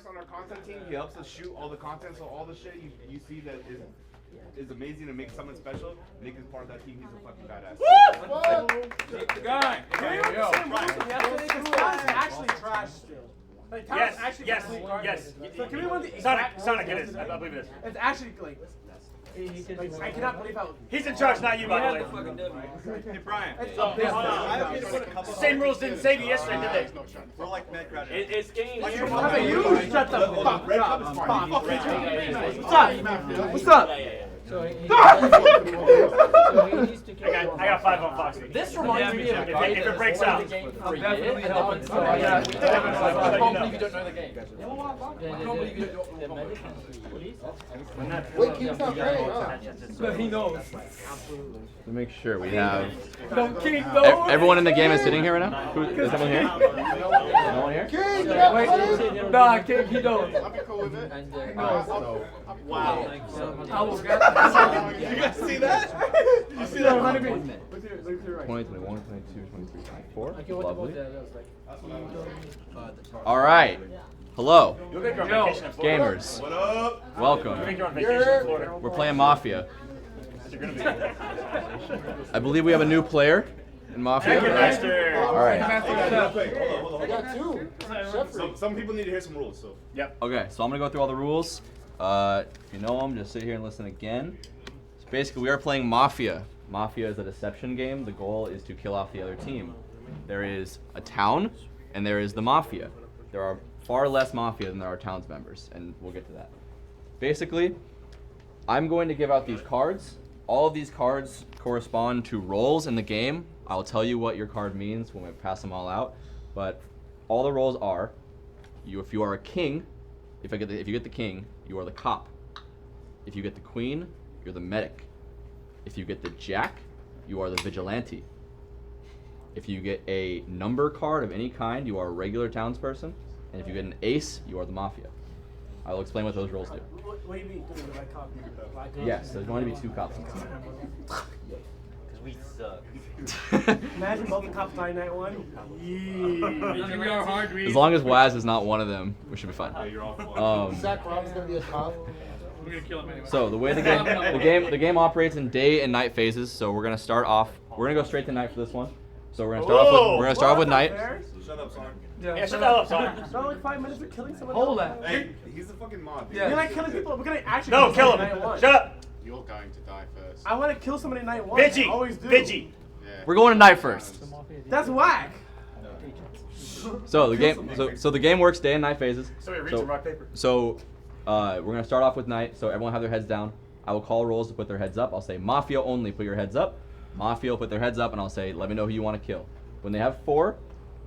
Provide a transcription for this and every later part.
works on our content team. He helps us shoot all the content, so all the shit you see that is amazing and makes someone special. Nick is part of that team. He's a fucking badass. Woo! The guy. That's actually trash still. Like, Yes, actually yes, complete yes. So can we want the Sonic, it is. I believe it is. It's actually like I cannot believe how He's in charge, not you, by the way. Hey, Brian. it's So, same rules didn't save you yesterday, did they? We're like Matt Crowder. It's getting here. How about you shut the fuck up? What's up? So he needs to I got 5 on Foxy. This reminds me of if it breaks out. I'm definitely helping. I can't believe you don't know the game. Wait, King's not playing, huh? But he knows. To make sure we have No, King knows. everyone in the game is sitting here right now. Who, is someone here? No one here? King, Wait, nah, King, he knows. I'll be cool with it. Wow. I will get You guys see that? You see that? 20, 21, 22, 23, 24. Lovely. All right. Hello, You'll make your own vacation in Florida. gamers. What up? You'll make Welcome. your own vacation in Florida. We're playing Mafia. You're gonna be. I believe we have a new player in Mafia. Master. All right. I got two. Some people need to hear some rules. So Yep. Okay, so I'm gonna go through all the rules. If you know them, just sit here and listen again. So basically, we are playing Mafia. Mafia is a deception game. The goal is to kill off the other team. There is a town, and there is the Mafia. There are far less Mafia than there are towns members, and we'll get to that. Basically, I'm going to give out these cards. All of these cards correspond to roles in the game. I'll tell you what your card means when we pass them all out. But all the roles are, if you are a king, if you get the king, you are the cop. If you get the queen, you're the medic. If you get the jack, you are the vigilante. If you get a number card of any kind, you are a regular townsperson. And if you get an ace, you are the mafia. I will explain what those roles do. What do you mean? The right copy? Yes, there's going to be 2 cops. Because we suck. Imagine both the cops dying night one. Yeah. As long as Waz is not one of them, we should be fine. Zach Rob's gonna be a cop. We're gonna kill him anyway. So the way the game operates in day and night phases. So we're gonna start off. We're gonna go straight to night for this one. So we're gonna start off with night. shut up, son. Yeah, shut the hell up, son. It's not like 5 minutes for killing someone. Hold that. Hey, he's a fucking mod. Dude. Yeah. You're like killing people. We're gonna actually No, kill someone him. night one. Shut up. You're going to die first. I want to kill somebody night one. I always do. Vigi. Yeah. We're going to night first. That's whack. So the game. So the game works day and night phases. So we read some rock paper. So we're gonna start off with night. So everyone have their heads down. I will call rolls to put their heads up. I'll say Mafia only, put your heads up. Mafia will put their heads up, and I'll say, let me know who you want to kill. When they have 4,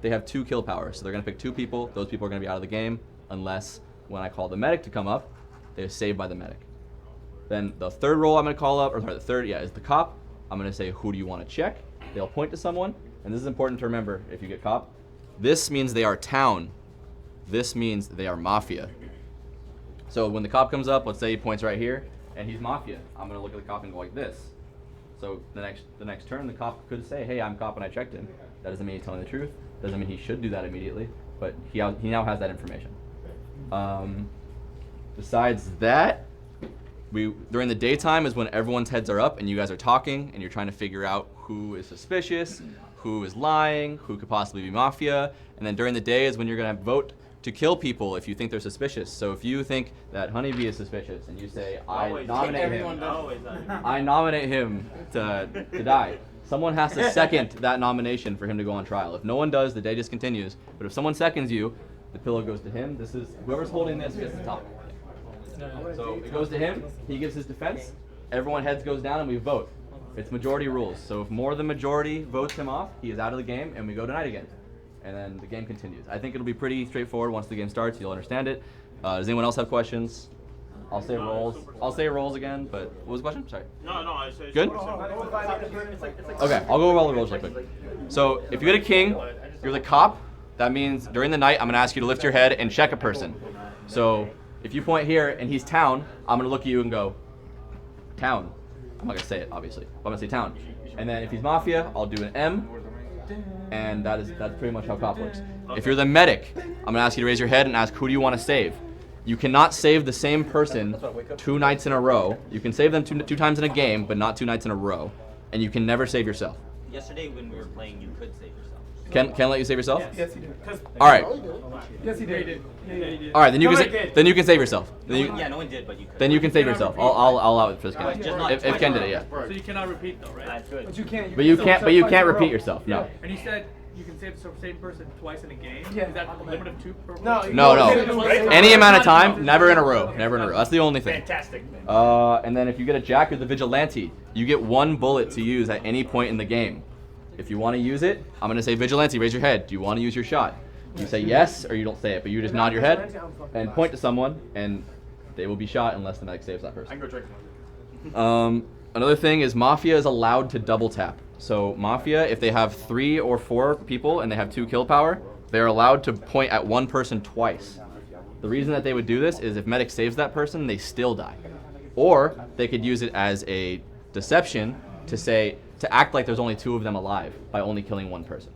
they have 2 kill powers. So they're gonna pick 2 people. Those people are gonna be out of the game unless when I call the medic to come up, they're saved by the medic. Then the third roll I'm gonna call up, or sorry, the third, is the cop. I'm gonna say, who do you want to check? They'll point to someone, and this is important to remember if you get cop. This means they are town. This means they are mafia. So when the cop comes up, let's say he points right here, and he's mafia. I'm gonna look at the cop and go like this. So the next turn, the cop could say, hey, I'm cop and I checked him. That doesn't mean he's telling the truth. Doesn't mean he should do that immediately, but he now has that information. Besides that, during the daytime is when everyone's heads are up and you guys are talking and you're trying to figure out who is suspicious, who is lying, who could possibly be mafia. And then during the day is when you're gonna vote to kill people if you think they're suspicious. So if you think that Honeybee is suspicious and you say, I nominate him to die, someone has to second that nomination for him to go on trial. If no one does, the day just continues. But if someone seconds you, the pillow goes to him. This is whoever's holding this gets the top. So it goes to him, he gives his defense, everyone heads goes down and we vote. It's majority rules. So if more than majority votes him off, he is out of the game and we go to night again. And then the game continues. I think it'll be pretty straightforward once the game starts, you'll understand it. Does anyone else have questions? I'll say rolls. I'll say rolls again, but what was the question? Sorry. No, I say. Good? Okay, I'll go over all the rolls real quick. So if you get a king, you're the cop. That means during the night, I'm gonna ask you to lift your head and check a person. So if you point here and he's town, I'm gonna look at you and go, town. I'm not gonna say it, obviously, but I'm gonna say town. And then if he's mafia, I'll do an M, and that's pretty much how cop works. If you're the medic, I'm gonna ask you to raise your head and ask who do you want to save. You cannot save the same person 2 nights in a row. You can save them two times in a game, but not 2 nights in a row. And you can never save yourself. Yesterday when we were playing, you could save yourself. Can let you save yourself? Yes, he did. All right. Yes, he did. All right. Then you No, can I did. then you can save yourself. Then you, Yeah, no one did, but you could. then you can save yourself. I'll allow it for this Just Ken. not If twice Ken in did a it, yeah. So you cannot repeat though, right? That's good. But you can't. But you still can't. But save you twice can't in a repeat row. yourself. No. And you said you can save the same person twice in a game. Yeah. Is that a limit of 2 per No, person? No, you no. can't save Any twice. amount of time, never in a row. Never in a row. That's the only thing. Fantastic. And then if you get a Jack or the Vigilante, you get 1 bullet to use at any point in the game. If you want to use it, I'm going to say Vigilante, raise your head. Do you want to use your shot? You say yes, or you don't say it, but you just nod your head and point to someone, and they will be shot unless the medic saves that I person. can go drink. Another thing is Mafia is allowed to double tap. So Mafia, if they have 3 or 4 people and they have 2 kill power, they're allowed to point at one person twice. The reason that they would do this is if medic saves that person, they still die. Or they could use it as a deception to act like there's only 2 of them alive by only killing 1 person.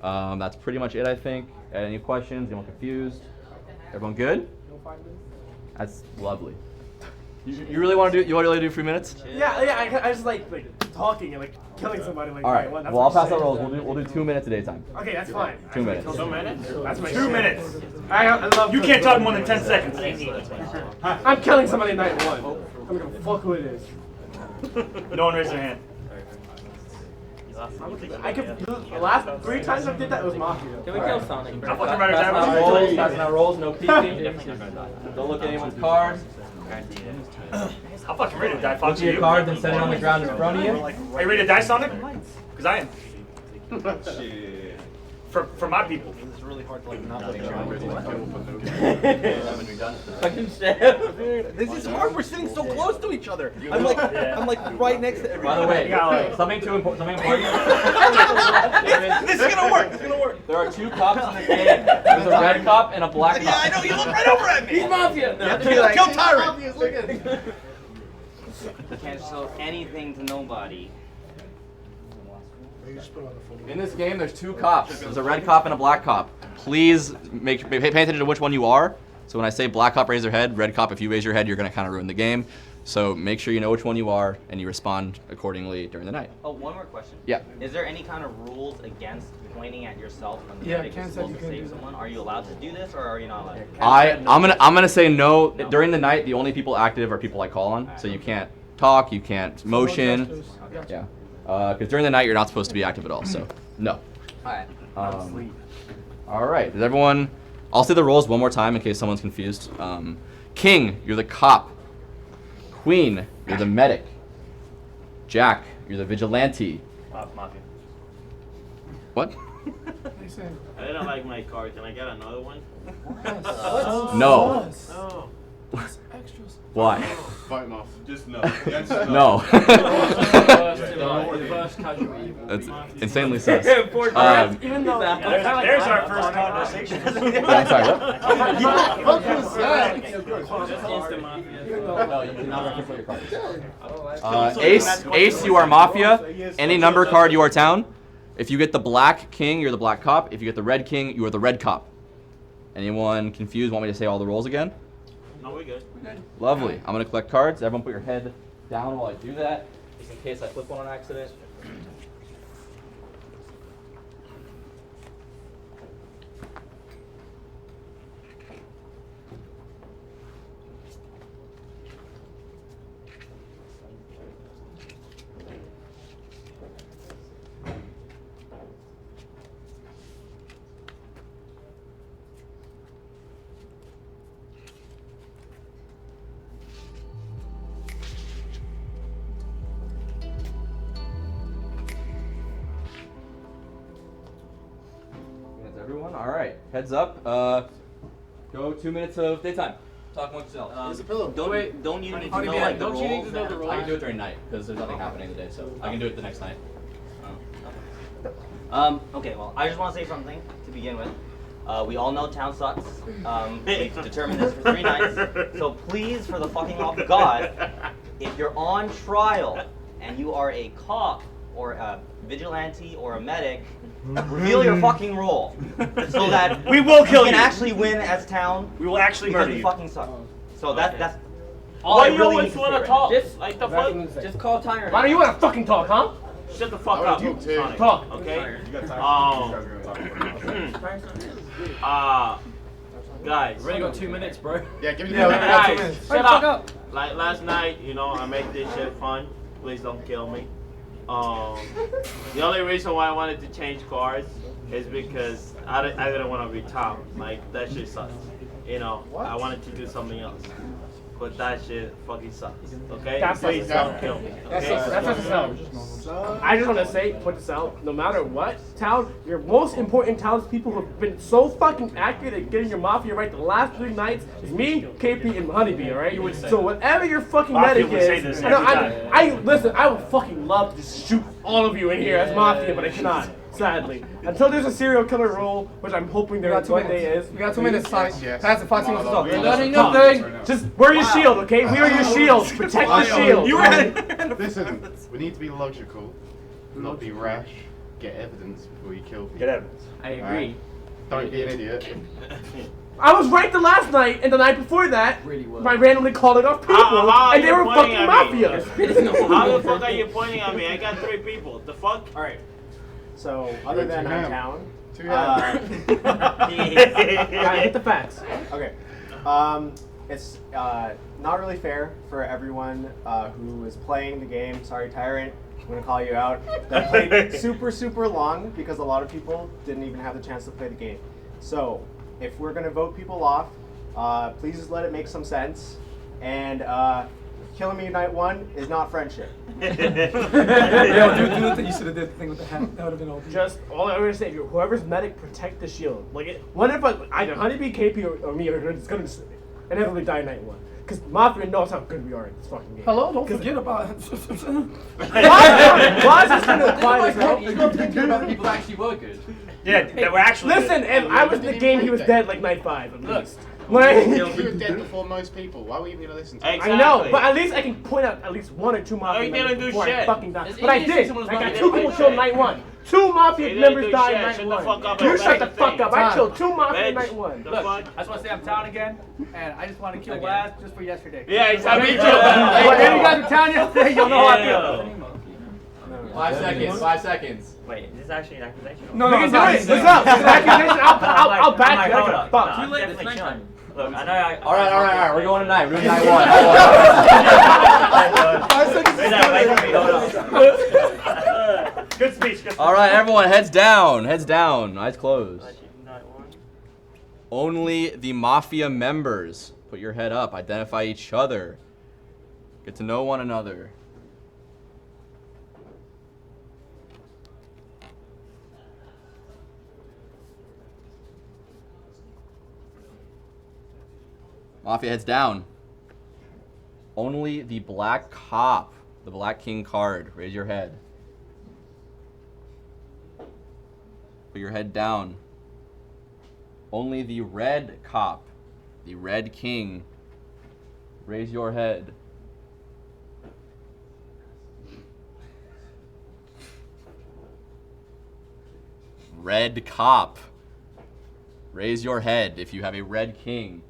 That's pretty much it, I think. Any questions? Anyone confused? Everyone good? That's lovely. You really want to do? You want to really do 3 minutes? Yeah. I just like talking and like killing somebody. Like, All right. that's Well, I'll what pass you're out rolls. saying. We'll do 2 minutes at a time. Okay, that's fine. 2 minutes. 2 minutes? That's my 2 shit. minutes. I love. You can't talk more than 10 seconds. I'm killing somebody night 1. I'm gonna fuck who it is. No one raised their hand. I could. The last 3 times I did that, it was Mafia. Can we kill Sonic? I'm fucking right at Passing out rolls, no peeking. Don't look at anyone's cards. I'm fucking ready to die. Look Fox, at are your you? cards and set it on the ground in front of you. Are you ready to die, Sonic? Because I am. Shit. For my people. It's really hard to like not let you ready to kill for no Fucking stab. This is hard. We're sitting so close to each other. I'm like right next to everyone. By the way, Yeah, something important. This is gonna work. It's gonna work. There are 2 cops in this game. There's a red cop and a black cop. Yeah, I know. You look right over at me. He's Mafia. No. Kill Tyrant. You can't show anything to nobody. In this game, there's 2 cops. There's a red cop and a black cop. Please pay attention to which one you are. So when I say black cop, raise your head. Red cop, if you raise your head, you're gonna kind of ruin the game. So make sure you know which one you are and you respond accordingly during the night. Oh, one more question. Yeah. Is there any kind of rules against pointing at yourself when the Yeah, medic Ken is said supposed you to can save do that. someone? Are you allowed to do this, or are you not allowed? I'm gonna say no. During the night, the only people active are people I call on. So you can't talk, you can't motion. Yeah. Because during the night you're not supposed to be active at all. So no. Alright. All right. Does everyone? I'll say the roles one more time in case someone's confused. King, you're the cop. Queen, you're the medic. Jack, you're the vigilante. Mafia. What? I didn't like my card. Can I get another one? No. Oh. Why? Fight off. Just no. Yes, No. Reverse casual evil. That's insanely sus. Even though There's our first conversation. I'm sorry. What? Just instant Mafia. No, you cannot reference your cards. Ace, you are Mafia. Any number card, you are Town. If you get the black king, you're the black cop. If you get the red king, you are the red cop. Anyone confused? Want me to say all the roles again? No, we're good. Lovely. I'm gonna collect cards. Everyone put your head down while I do that, just in case I flip one on accident. That's everyone. All right. Heads up. Go 2 minutes of daytime. Talk amongst yourselves. Don't you need to Honey, know man, like the don't you need rules? to know the I can rules? do it during night because there's nothing happening today, so I can do it the next night. Okay, well, I just want to say something to begin with. We all know town sucks. We've determined this for 3 nights. So please, for the fucking love of God, if you're on trial and you are a cop or a vigilante or a medic, reveal your fucking role so that We will kill we can you. actually win as town. We will actually because murder we you. fucking suck. So that's all Why I you really always need want say to right talk? Just- Like the That's fuck? what I'm saying. Just call Tyrant. Why don't you want to fucking talk, huh? Shut the fuck up. Sonic. Talk. Okay? You got Guys. We're gonna go 2 minutes, bro. Yeah, give me Yeah, we got 2 Guys, minutes. shut fuck up. up. Like last night, you know, I made this shit fun. Please don't kill me. The only reason why I wanted to change cars is because I didn't want to be top. Like, that shit sucks. You know, I wanted to do something else. But that shit fucking sucks. Okay? That's Please like- don't kill me. That's Okay? just I just want to say, put this out. No matter what town, your most important townspeople who have been so fucking accurate at getting your mafia right the last 3 nights is me, KP, and Honeybee. All right. You would say So that. whatever your fucking Mafia medic would say is, this I know. every time. I listen. I would fucking love to just shoot all of you in here as mafia, but I cannot. Sadly, until there's a serial killer role, which I'm hoping there one day is. We got 2 minutes, Sonic. Yes. Pass the 5 seconds to talk. We're Nothing, Talk. nothing. Just wear your shield, okay? We are your shields. Protect the shield. You Listen, we need to be logical, not be rash. Get evidence before you kill people. Get evidence. I agree. Don't be an idiot. I was right the last night, and the night before that, Really well. by randomly calling off people, How and they are were you fucking pointing at me? mafia. How the fuck are you pointing at me? I got 3 people. The fuck? Alright. So, other than Two ham. town, Two hands. Alright, hit the facts. okay. It's not really fair for everyone who is playing the game. Sorry, Tyrant. I'm gonna call you out. That played super long because a lot of people didn't even have the chance to play the game. So, if we're gonna vote people off, please just let it make some sense. And killing me night 1 is not friendship. Yo, do the thing. You should have did the thing with the hat. That would have been all. Just all I'm gonna say, whoever's medic, protect the shield. Like, what if either Honeybee, KP, or me are just gonna inevitably die night 1? Because Mafia knows how good we are in this fucking game. Hello, don't forget about it. Why is this gonna quiet as hell? You don't forget about the people that actually were good. Yeah, that were actually. Listen, if I was in the game, he was dead like night 5 at least. You Like, were dead before most people. Why were you even gonna listen to me? I know, but at least I can point out at least 1 or 2 mafia you didn't members do before I shit. fucking die. It's But I easy to did. see someone's I got mafia 2 didn't people do killed shit. night 1. 2 mafia You didn't members do died shit. night Shut the 1. fuck up You and shut back the the fuck thing. up. I killed 2 mafia Bitch. night 1. The Look, fuck? I just want to say I'm town again, and I just want to kill Laz just for yesterday. Yeah, exactly. Whenever you guys are town yesterday, you'll know how I feel. Yeah. 5 seconds. 5 seconds. Wait, is this actually an accusation? No, No, we it's can not. do it. What's up? It's an accusation. I'll back I'm you. like, hold I up. got fucked. No, Too late, I'm it's definitely nighttime. chilling. Look, I know. All right. We're going tonight. We're doing night 1. 5 seconds. Good speech. Good speech. All right, everyone, heads down. Heads down. Eyes closed. Only the Mafia members. Put your head up. Identify each other. Get to know one another. Mafia heads down. Only the black cop, the black king card. Raise your head. Put your head down. Only the red cop, the red king. Raise your head. Red cop. Raise your head if you have a red king.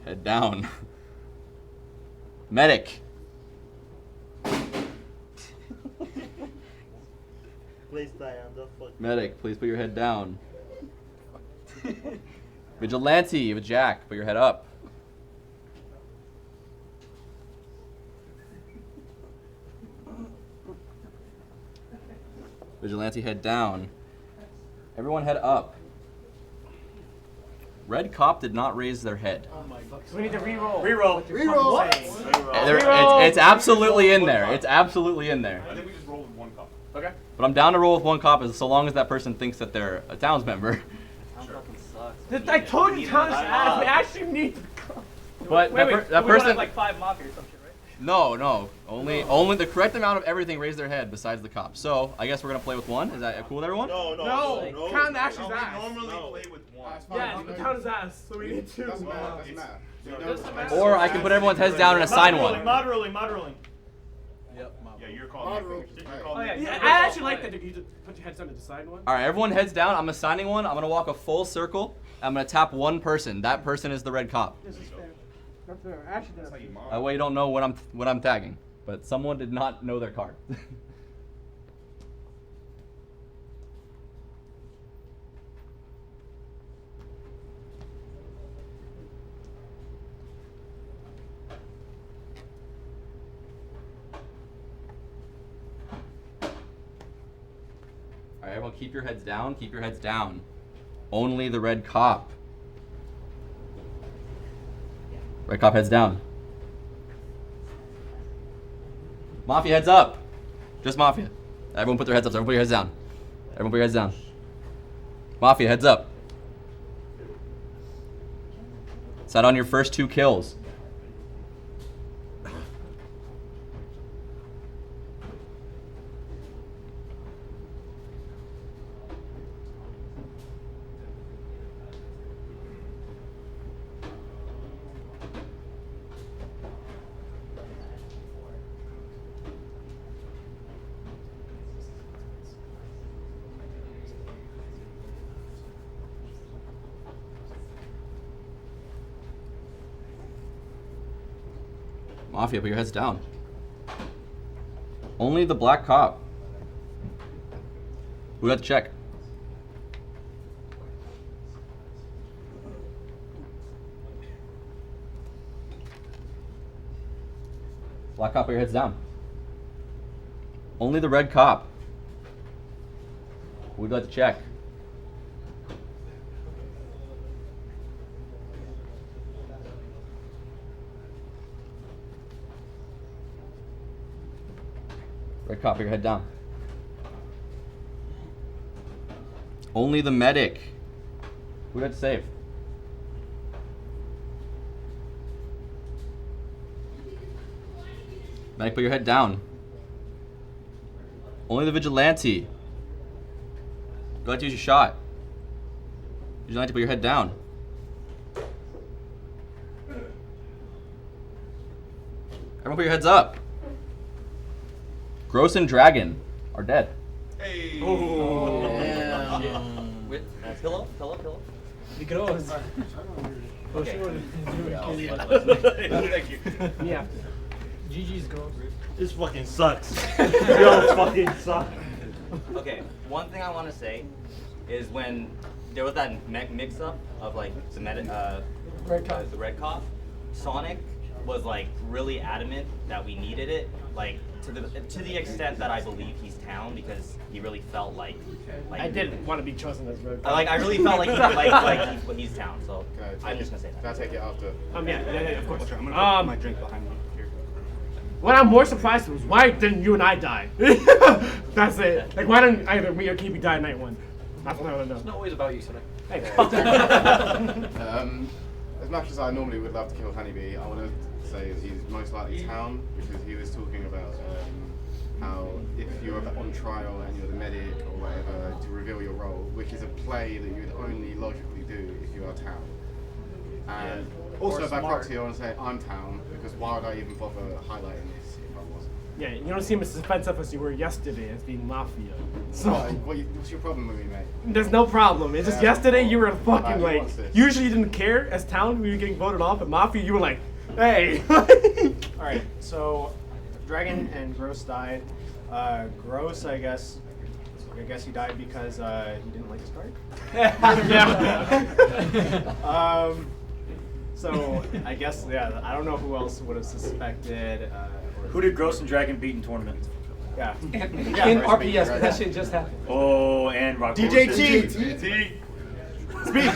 Head down. Medic. Please die on the fuck. Medic, please put your head down. Vigilante, you have a jack. Put your head up. Vigilante, head down. Everyone head up. Red cop did not raise their head. So we need to re-roll. Reroll. It's absolutely in there. It's absolutely in there. I think we just roll with 1 cop. Okay. But I'm down to roll with 1 cop so long as that person thinks that they're a towns member. I told you, Thomas, we actually need to go. But Wait, that we don't person. have like 5 mafia or some shit, right? No. Only the correct amount of everything raise their head besides the cop. So I guess we're gonna play with one. Is that cool with everyone? No. Count Ash's ass. Normally play with one. Yeah, count his ass. So we need two. Doesn't matter. Or I can put everyone's heads down and assign one. Mod ruling. Yeah, you're calling. Yeah, I actually like that. You just put your heads down to decide one. All right, everyone heads down. I'm assigning one. I'm gonna walk a full circle. I'm gonna tap one person. That person is the red cop. This is fair. That's fair. Actually, that's That way you don't know what I'm tagging. But someone did not know their card. All right, everyone, keep your heads down. Keep your heads down. Only the red cop. Red cop heads down. Mafia heads up. Just Mafia. Everyone put their heads up. Everyone put your heads down. Everyone put your heads down. Mafia heads up. Set on your first 2 kills. Mafia, put your heads down. Only the black cop. Who got the check? Black cop, put your heads down. Only the red cop. Who got the check? Red cop, put your head down. Only the medic. Who got to save? Medic, put your head down. Only the vigilante. Go ahead to use your shot. Vigilante, put your head down. Everyone put your heads up. Gross and Dragon are dead. Hey. With pillow. Gross. Okay. Thank you. Yeah. GG's gross. This fucking sucks. Yo, fucking suck. Okay, one thing I want to say is when there was that mix-up of like the the red cop, Sonic was like really adamant that we needed it, like to the extent that I believe he's town because he really felt like I didn't want to be chosen as red. I really felt like he's town. So I'm just gonna say that. Can I take it after? Yeah, of course. I'm gonna put my drink behind me here. What I'm more surprised was why didn't you and I die? That's it. Like why didn't either me or KP die in night 1? That's what I want to know. It's not always about you, Sonic. Hey. As much as I normally would love to kill Honeybee, I want to say that he's most likely town because he was talking about how if you're on trial and you're the medic or whatever to reveal your role, which is a play that you would only logically do if you are town. And also by proxy I want to say I'm town because why would I even bother highlighting this if I wasn't? Yeah, you don't seem as offensive as you were yesterday as being Mafia. So What's your problem with me, mate? there's no problem. It's just yesterday you were fucking Alright, who like wants this? usually you didn't care as town when you were getting voted off, but Mafia you were like, hey. Alright, so Dragon and Gross died. Gross, I guess he died because he didn't like his card. Yeah. So I guess I don't know who else would have suspected. Who did Gross and Dragon beat in tournaments? Yeah. In RPS, but that shit just happened. Oh, and Rock DJ Paper, T. Scissors. Speak.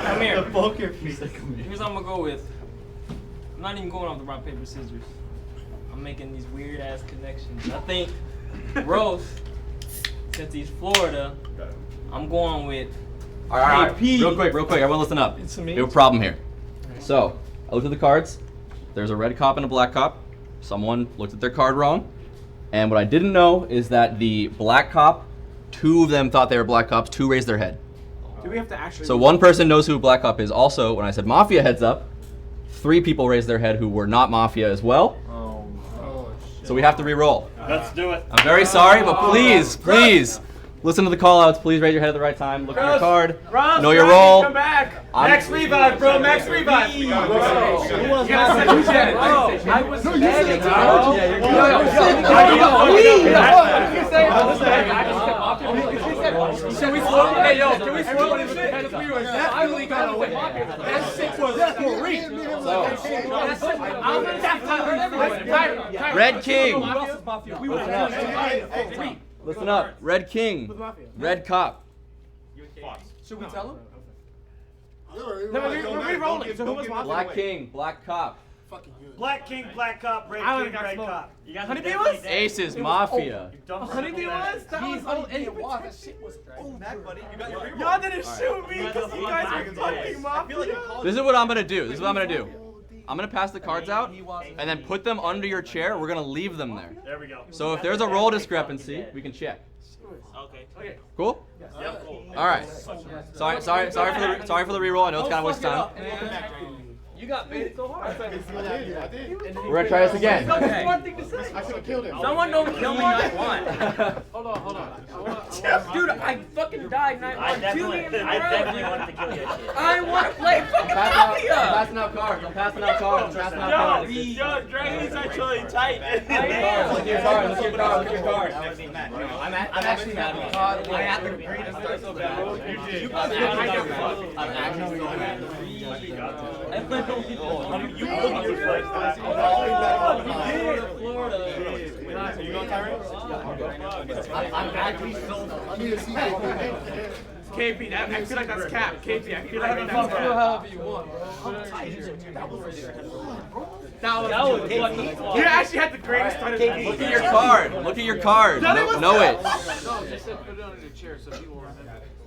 Come here. The poker face. Here's what I'm gonna go with. I'm not even going off the rock, paper, scissors. I'm making these weird ass connections. I think Rose, since he's Florida, I'm going with All right. KP. Real quick, everyone listen up. It's me. We have a problem here. So, I looked at the cards. there's a red cop and a black cop. Someone looked at their card wrong. And what I didn't know is that the black cop, 2 of them thought they were black cops, 2 raised their head. Do we have to actually? So 1 person knows who black cop is. Also, when I said Mafia heads up, 3 people raised their head who were not Mafia as well. So we have to re-roll. Let's do it. I'm very sorry, but please, listen to the call-outs. Please raise your head at the right time. Look at your card. Know your role. Come back. Max revive, bro. Max revive. I was begging. Should we slow? Hey, yo, can we slow this shit? Because we were definitely gonna win. That shit was for real. Red King. We were Listen up. Red King. Red cop. Should we tell him? No, we're re-rolling. So who was Mafia? Black King. Black cop. Black King, black cop, red I don't king, got red smoke. cop. You guys Honeybee are was? definitely dead. Aces. Mafia. Honeybee was? That was That shit was buddy. You got your Y'all didn't shoot me because you guys were fucking Mafia. This is what I'm gonna do. I'm gonna pass the cards out and then put them under your chair. We're gonna leave them there. There we go. So if there's a roll discrepancy, we can check. Okay. Cool? Yep, cool. All right. Sorry for the re-roll. I know it's kind of waste of time. You got baited so hard. We're gonna try this again. That's a smart thing to say. I should have killed him. Someone don't kill me night 1. Hold on. Dude, I fucking died night 1. 2 games in a I row. definitely wanted to kill you. I want to play fucking I'm Mafia. passing out cards. I'm passing out cards. Yo, Dragon's actually tight. Look at your card. I'm actually mad at you. I had to agree to start so bad. I'm actually so mad. You look your place. I'm actually so KP, I feel like that's cap. KP, I feel like that's Feel cap. however you want. That was fucking. You actually had the greatest start of the game. Look at your card. Look at your card. Know it. No, just said put it on your chair so people remember.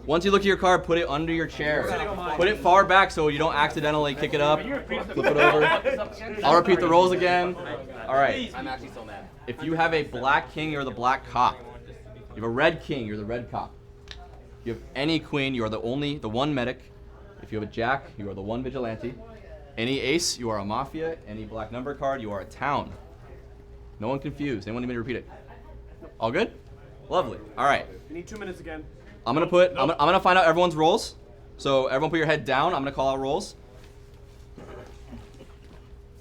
Once you look at your card, put it under your chair. Put it far back so you don't accidentally kick it up. Flip it over. I'll repeat the rolls again. All right. I'm actually so mad. If you have a black king, you're the black cop. You have a red king, you're the red cop. If you have any queen, you are the one medic. If you have a jack, you are the one vigilante. Any ace, you are a mafia. Any black number card, you are a town. No one confused. Anyone need me to repeat it? All good? Lovely. All right. You need 2 minutes again. I'm gonna find out everyone's roles. So everyone put your head down. I'm gonna call out roles.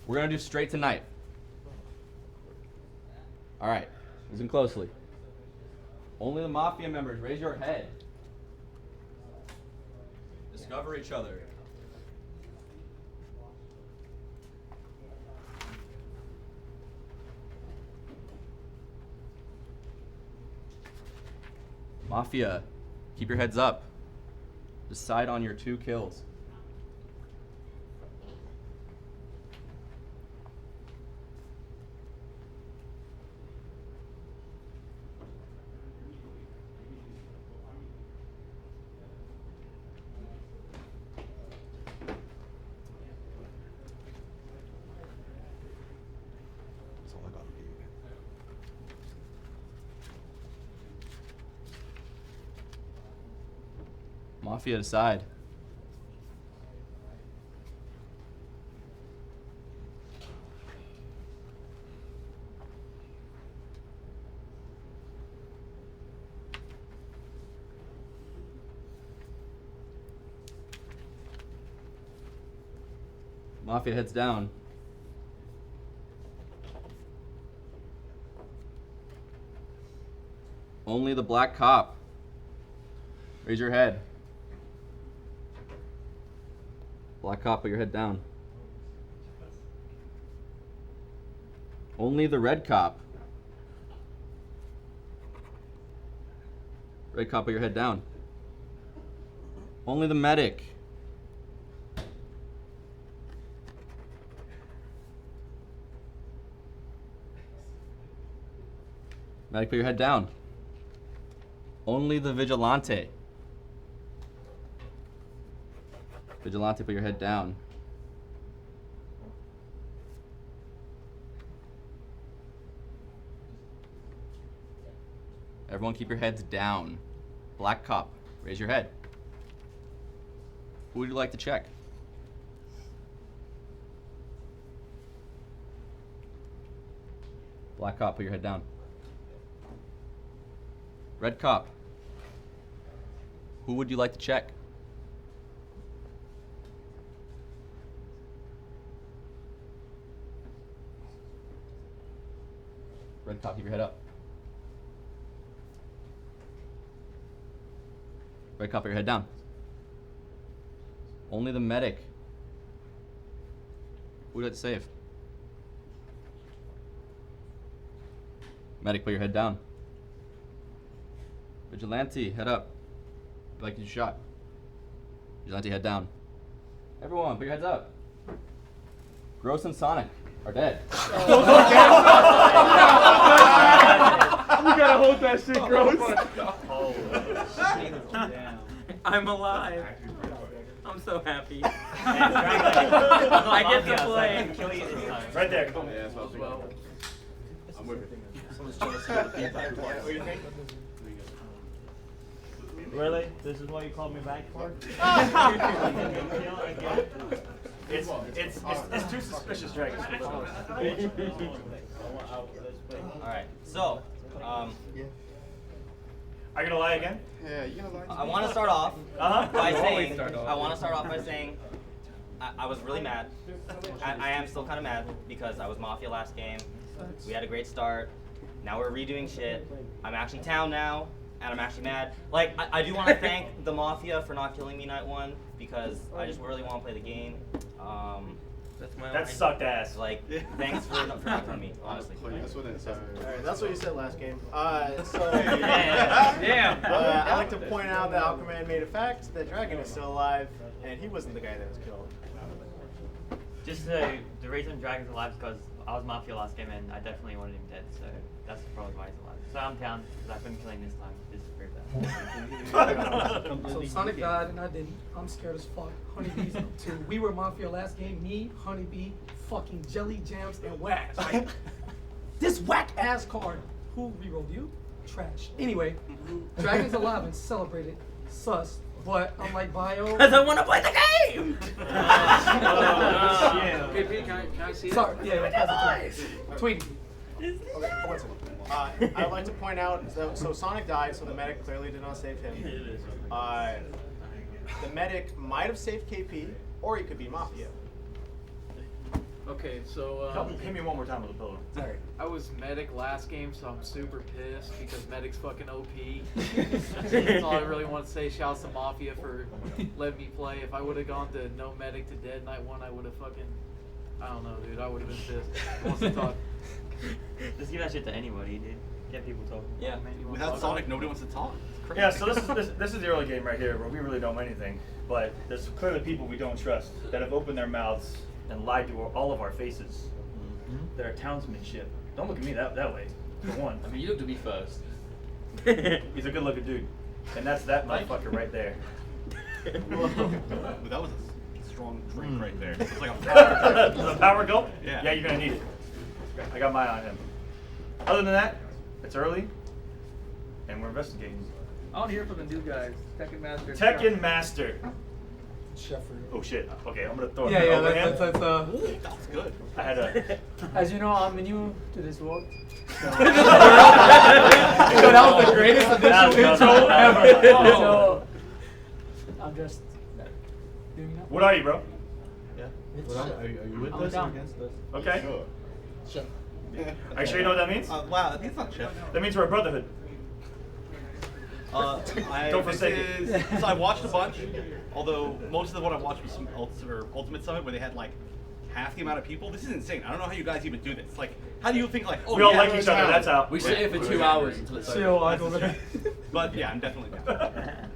We're gonna do straight to night. All right. Listen closely. Only the mafia members, raise your head. Discover each other. Mafia, keep your heads up. Decide on your 2 kills. Mafia, decide. Mafia heads down. Only the black cop. Raise your head. Black cop, put your head down. Only the red cop. Red cop, put your head down. Only the medic. Medic, put your head down. Only the vigilante. Vigilante, put your head down. Everyone keep your heads down. Black cop, raise your head. Who would you like to check? Black cop, put your head down. Red cop, who would you like to check? Red cop, keep your head up. Red cop, put your head down. Only the medic. Who would you like to save? Medic, put your head down. Vigilante, head up. Feel like you shot. Vigilante, head down. Everyone, put your heads up. Gross and Sonic are dead. You gotta hold that shit, Gross. I'm alive. I'm so happy. I get to play. Right there. Yeah, that's what I was thinking. I'm with it. Someone's jealous of the feedback. What do you think? Really? This is what you called me back for? It's too suspicious, Drake. Alright, so, Are you gonna lie again? Yeah, you gotta lie. I want to start off Uh-huh. by saying, I was really mad. I am still kind of mad because I was Mafia last game. We had a great start. Now we're redoing shit. I'm actually town now, and I'm actually mad. Like, I do want to thank the Mafia for not killing me night one because I just really want to play the game. That's my That sucked ass. Like, thanks for not killing me, honestly. That's what it says. Alright, that's what you said last game. Damn. I'd like to point out that Aquaman made a fact that Dragon is still alive, and he wasn't the guy that was killed. Just the reason Dragon's alive is because I was Mafia last game and I definitely wanted him dead, so that's probably why he's alive. So I'm down because I couldn't kill him this time. This is pretty bad. So Sonic died and I didn't. I'm scared as fuck. Honeybees too. We were Mafia last game. Me, Honeybee, fucking Jelly Jams, and Wax. Like, this whack ass card. Who rerolled you? Trash. Anyway, Dragon's alive and celebrated. Sus. But I'm like Bio. Because I want to play the game! KP, can I see it? Sorry. Yeah, Tweet. Okay, one second. I'd like to point out, so Sonic died, so the medic clearly did not save him. The medic might have saved KP, or he could be Mafia. Okay, so Hit me one more time with a pillow. Sorry. I was medic last game, so I'm super pissed because medic's fucking OP. That's all I really want to say. Shouts to Mafia for letting me play. If I would have gone to no medic to dead night one, I would have fucking, I don't know, dude. I would have been pissed. Who wants to talk? Just give that shit to anybody, dude. Get people talking. Yeah. Without Sonic, nobody wants to talk. It's crazy. Yeah, so this is the early game right here where we really don't know anything. But there's clearly people we don't trust that have opened their mouths and lied to all of our faces. Their townsmanship. Don't look at me that way, for one. I mean, you look to be first. He's a good looking dude. And that's that motherfucker right there. That was a strong drink right there. It's like a The power gulp? Yeah. Yeah, you're gonna need it. I got my eye on him. Other than that, it's early, and we're investigating. I want to hear from the new guys. Tekken Master. Tekken Master. Shefford. Oh shit. Okay, I'm gonna throw it Yeah, over him. that's That was good. I had a. As you know, I'm new to this world. So that was the greatest initial intro ever. So I'm just doing that. What are you, bro? Are you with I'm us down. or against us? Okay. Sure. Are you sure you know what that means? Wow, I think it's not chef. That means we're a brotherhood. Don't forsake it. So I watched a bunch, although most of what I watched was some Ultimate Summit where they had like half the amount of people. This is insane. I don't know how you guys even do this. Like, how do you think like, oh, We all yeah, like each other, that's how. We sit here for 2 hours until it's over. But yeah, I'm definitely down.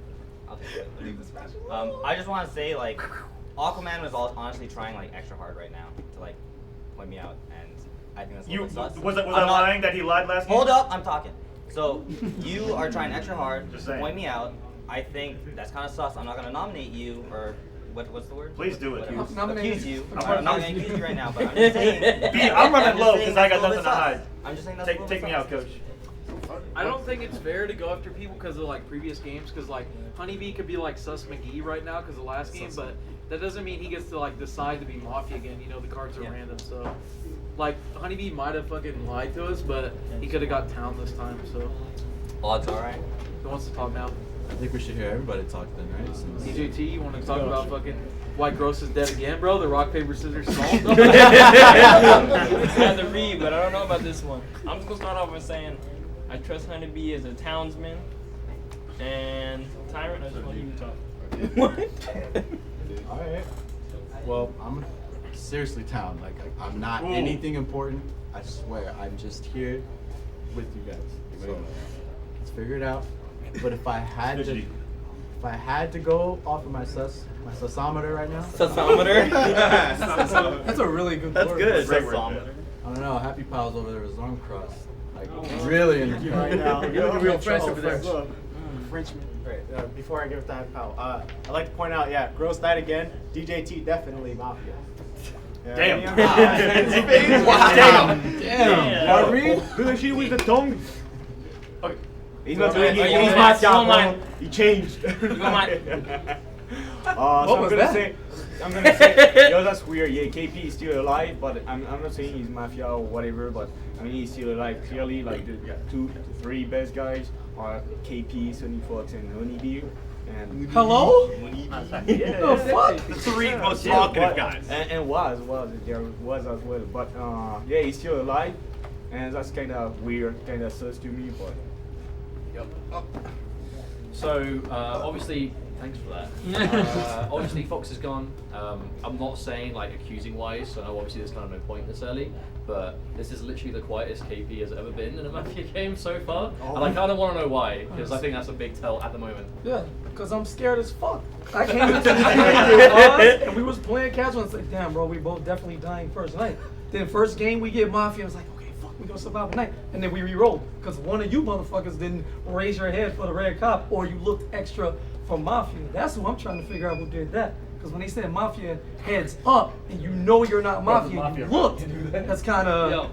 I'll take it. I just want to say, like, Aquaman was honestly trying like extra hard right now to like point me out, and I think that's a You little bit sus. was I I'm not- lying that he lied last game? Hold up, I'm talking. So you are trying extra hard Just to saying. point me out. I think that's kind of sus. I'm not gonna nominate you or what's the word? Please do it. Whatever. Nominate Accuse you. I'm I'm not gonna accuse you right now, but I'm just saying. B, I'm running just low saying 'cause I that's got a little nothing to bit hide. sus. I'm just saying that's a little Take bit me sus. out, coach. I don't think it's fair to go after people because of like previous games. Because like Honeybee could be like Sus McGee right now because of the last game, but that doesn't mean he gets to like decide to be Mafia again. You know, the cards are random, so like Honeybee might have fucking lied to us, but he could have got Town this time. So Odds all right. who wants to talk now? I think we should hear everybody talk then, right? Since DJT, you want to talk about fucking why Gross is dead again, bro? The rock paper scissors solved. I had to read, but I don't know about this one. I'm just gonna start off by saying I trust Honeybee as a townsman, and Tyrant. I just want you to talk. What? all right. Well, I'm seriously Town. Like I'm not anything important. I swear. I'm just here with you guys. So let's figure it out. But if I had to go off of my susometer right now. Susometer? That's a really good That's word. good. I don't know. Happy Pal's over there with his arm crossed. Like really in the right now. You're looking real French over there. Frenchman. Right. Before I give it to Happy Pal, I'd like to point out, Gross died again. DJT definitely Mafia. Damn. Wow. Damn. Marie, who she with the tongue? Okay. He's not doing it. He's my job, bro. He changed. You don't mind? So I'm gonna say, yo, that's weird. Yeah, KP is still alive, but I'm not saying he's Mafia or whatever, but I mean he's still alive. Clearly, like the 2 to 3 best guys are KP, Sonny Fox, and Honeybee. And Hello? Yeah, the fuck? The 3 most talkative guys. And was there was as well, but yeah, he's still alive, and that's kind of weird, kind of sus to me, but. Yep. So obviously, thanks for that. Obviously, Fox is gone. I'm not saying like accusing wise. So obviously there's kind of no point this early. But this is literally the quietest KP has ever been in a Mafia game so far, and I kind of want to know why, because I think that's a big tell at the moment. Yeah, because I'm scared as fuck. I came into the game with us, and we was playing casual, and it's like, damn, bro, we both definitely dying first night. Then first game we get Mafia, I was like, okay, fuck, we gonna survive the night. And then we re-rolled, because one of you motherfuckers didn't raise your head for the red cop, or you looked extra for Mafia. That's who I'm trying to figure out who did that. Because when they said Mafia heads up, and you know you're not Mafia, you looked, that's kind of...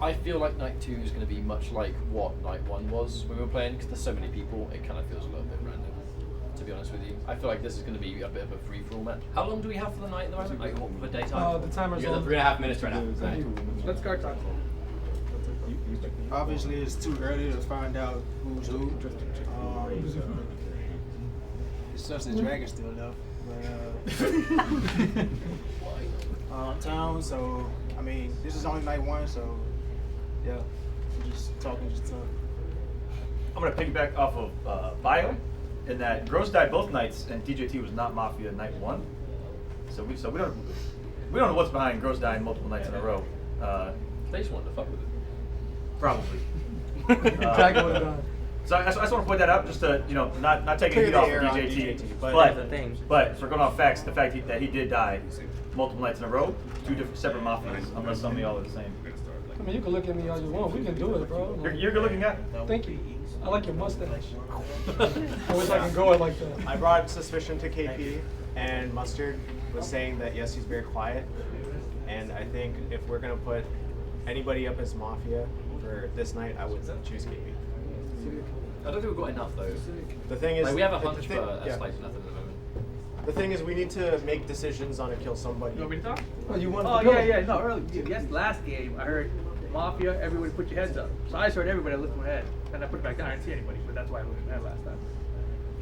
I feel like night 2 is going to be much like what night 1 was when we were playing, because there's so many people, it kind of feels a little bit random, to be honest with you. I feel like this is going to be a bit of a free-for-all match. How long do we have for the night at the moment? Like, what, for daytime? the timer's You got on. 3.5 minutes right now. Let's start talking. Obviously, it's too early to find out who's who. It sucks that Dragon's still left, but Town. So I mean, this is only night 1, so yeah, we're just talking. I'm gonna piggyback off of Bio, in that Gross died both nights, and DJT was not Mafia night 1. So we don't know what's behind Gross dying multiple nights in a row. They just wanted to fuck with it. Probably. Dragon would have gone. So I just want to point that out, just to not taking heat off of DJT, but if we're going off facts, the fact that he did die multiple nights in a row, 2 different separate Mafias, unless some of y'all are the same. I mean, you can look at me all you want. We can do it, bro. You're a good looking guy. Thank you. I like your mustache. I wish I could go it like that. I brought suspicion to KP, and Mustard was saying that yes, he's very quiet, and I think if we're gonna put anybody up as Mafia for this night, I would choose KP. I don't think we've got enough though. The thing is, like, we have a hunch, but that's like nothing at the moment. The thing is, we need to make decisions on a kill somebody. You want me to talk? Oh, you want Oh, to go? yeah, no, early. Yes, last game, I heard Mafia, everybody put your heads up. So I just heard everybody lift my head. And I put it back down. I didn't see anybody, but that's why I lifted my head last time.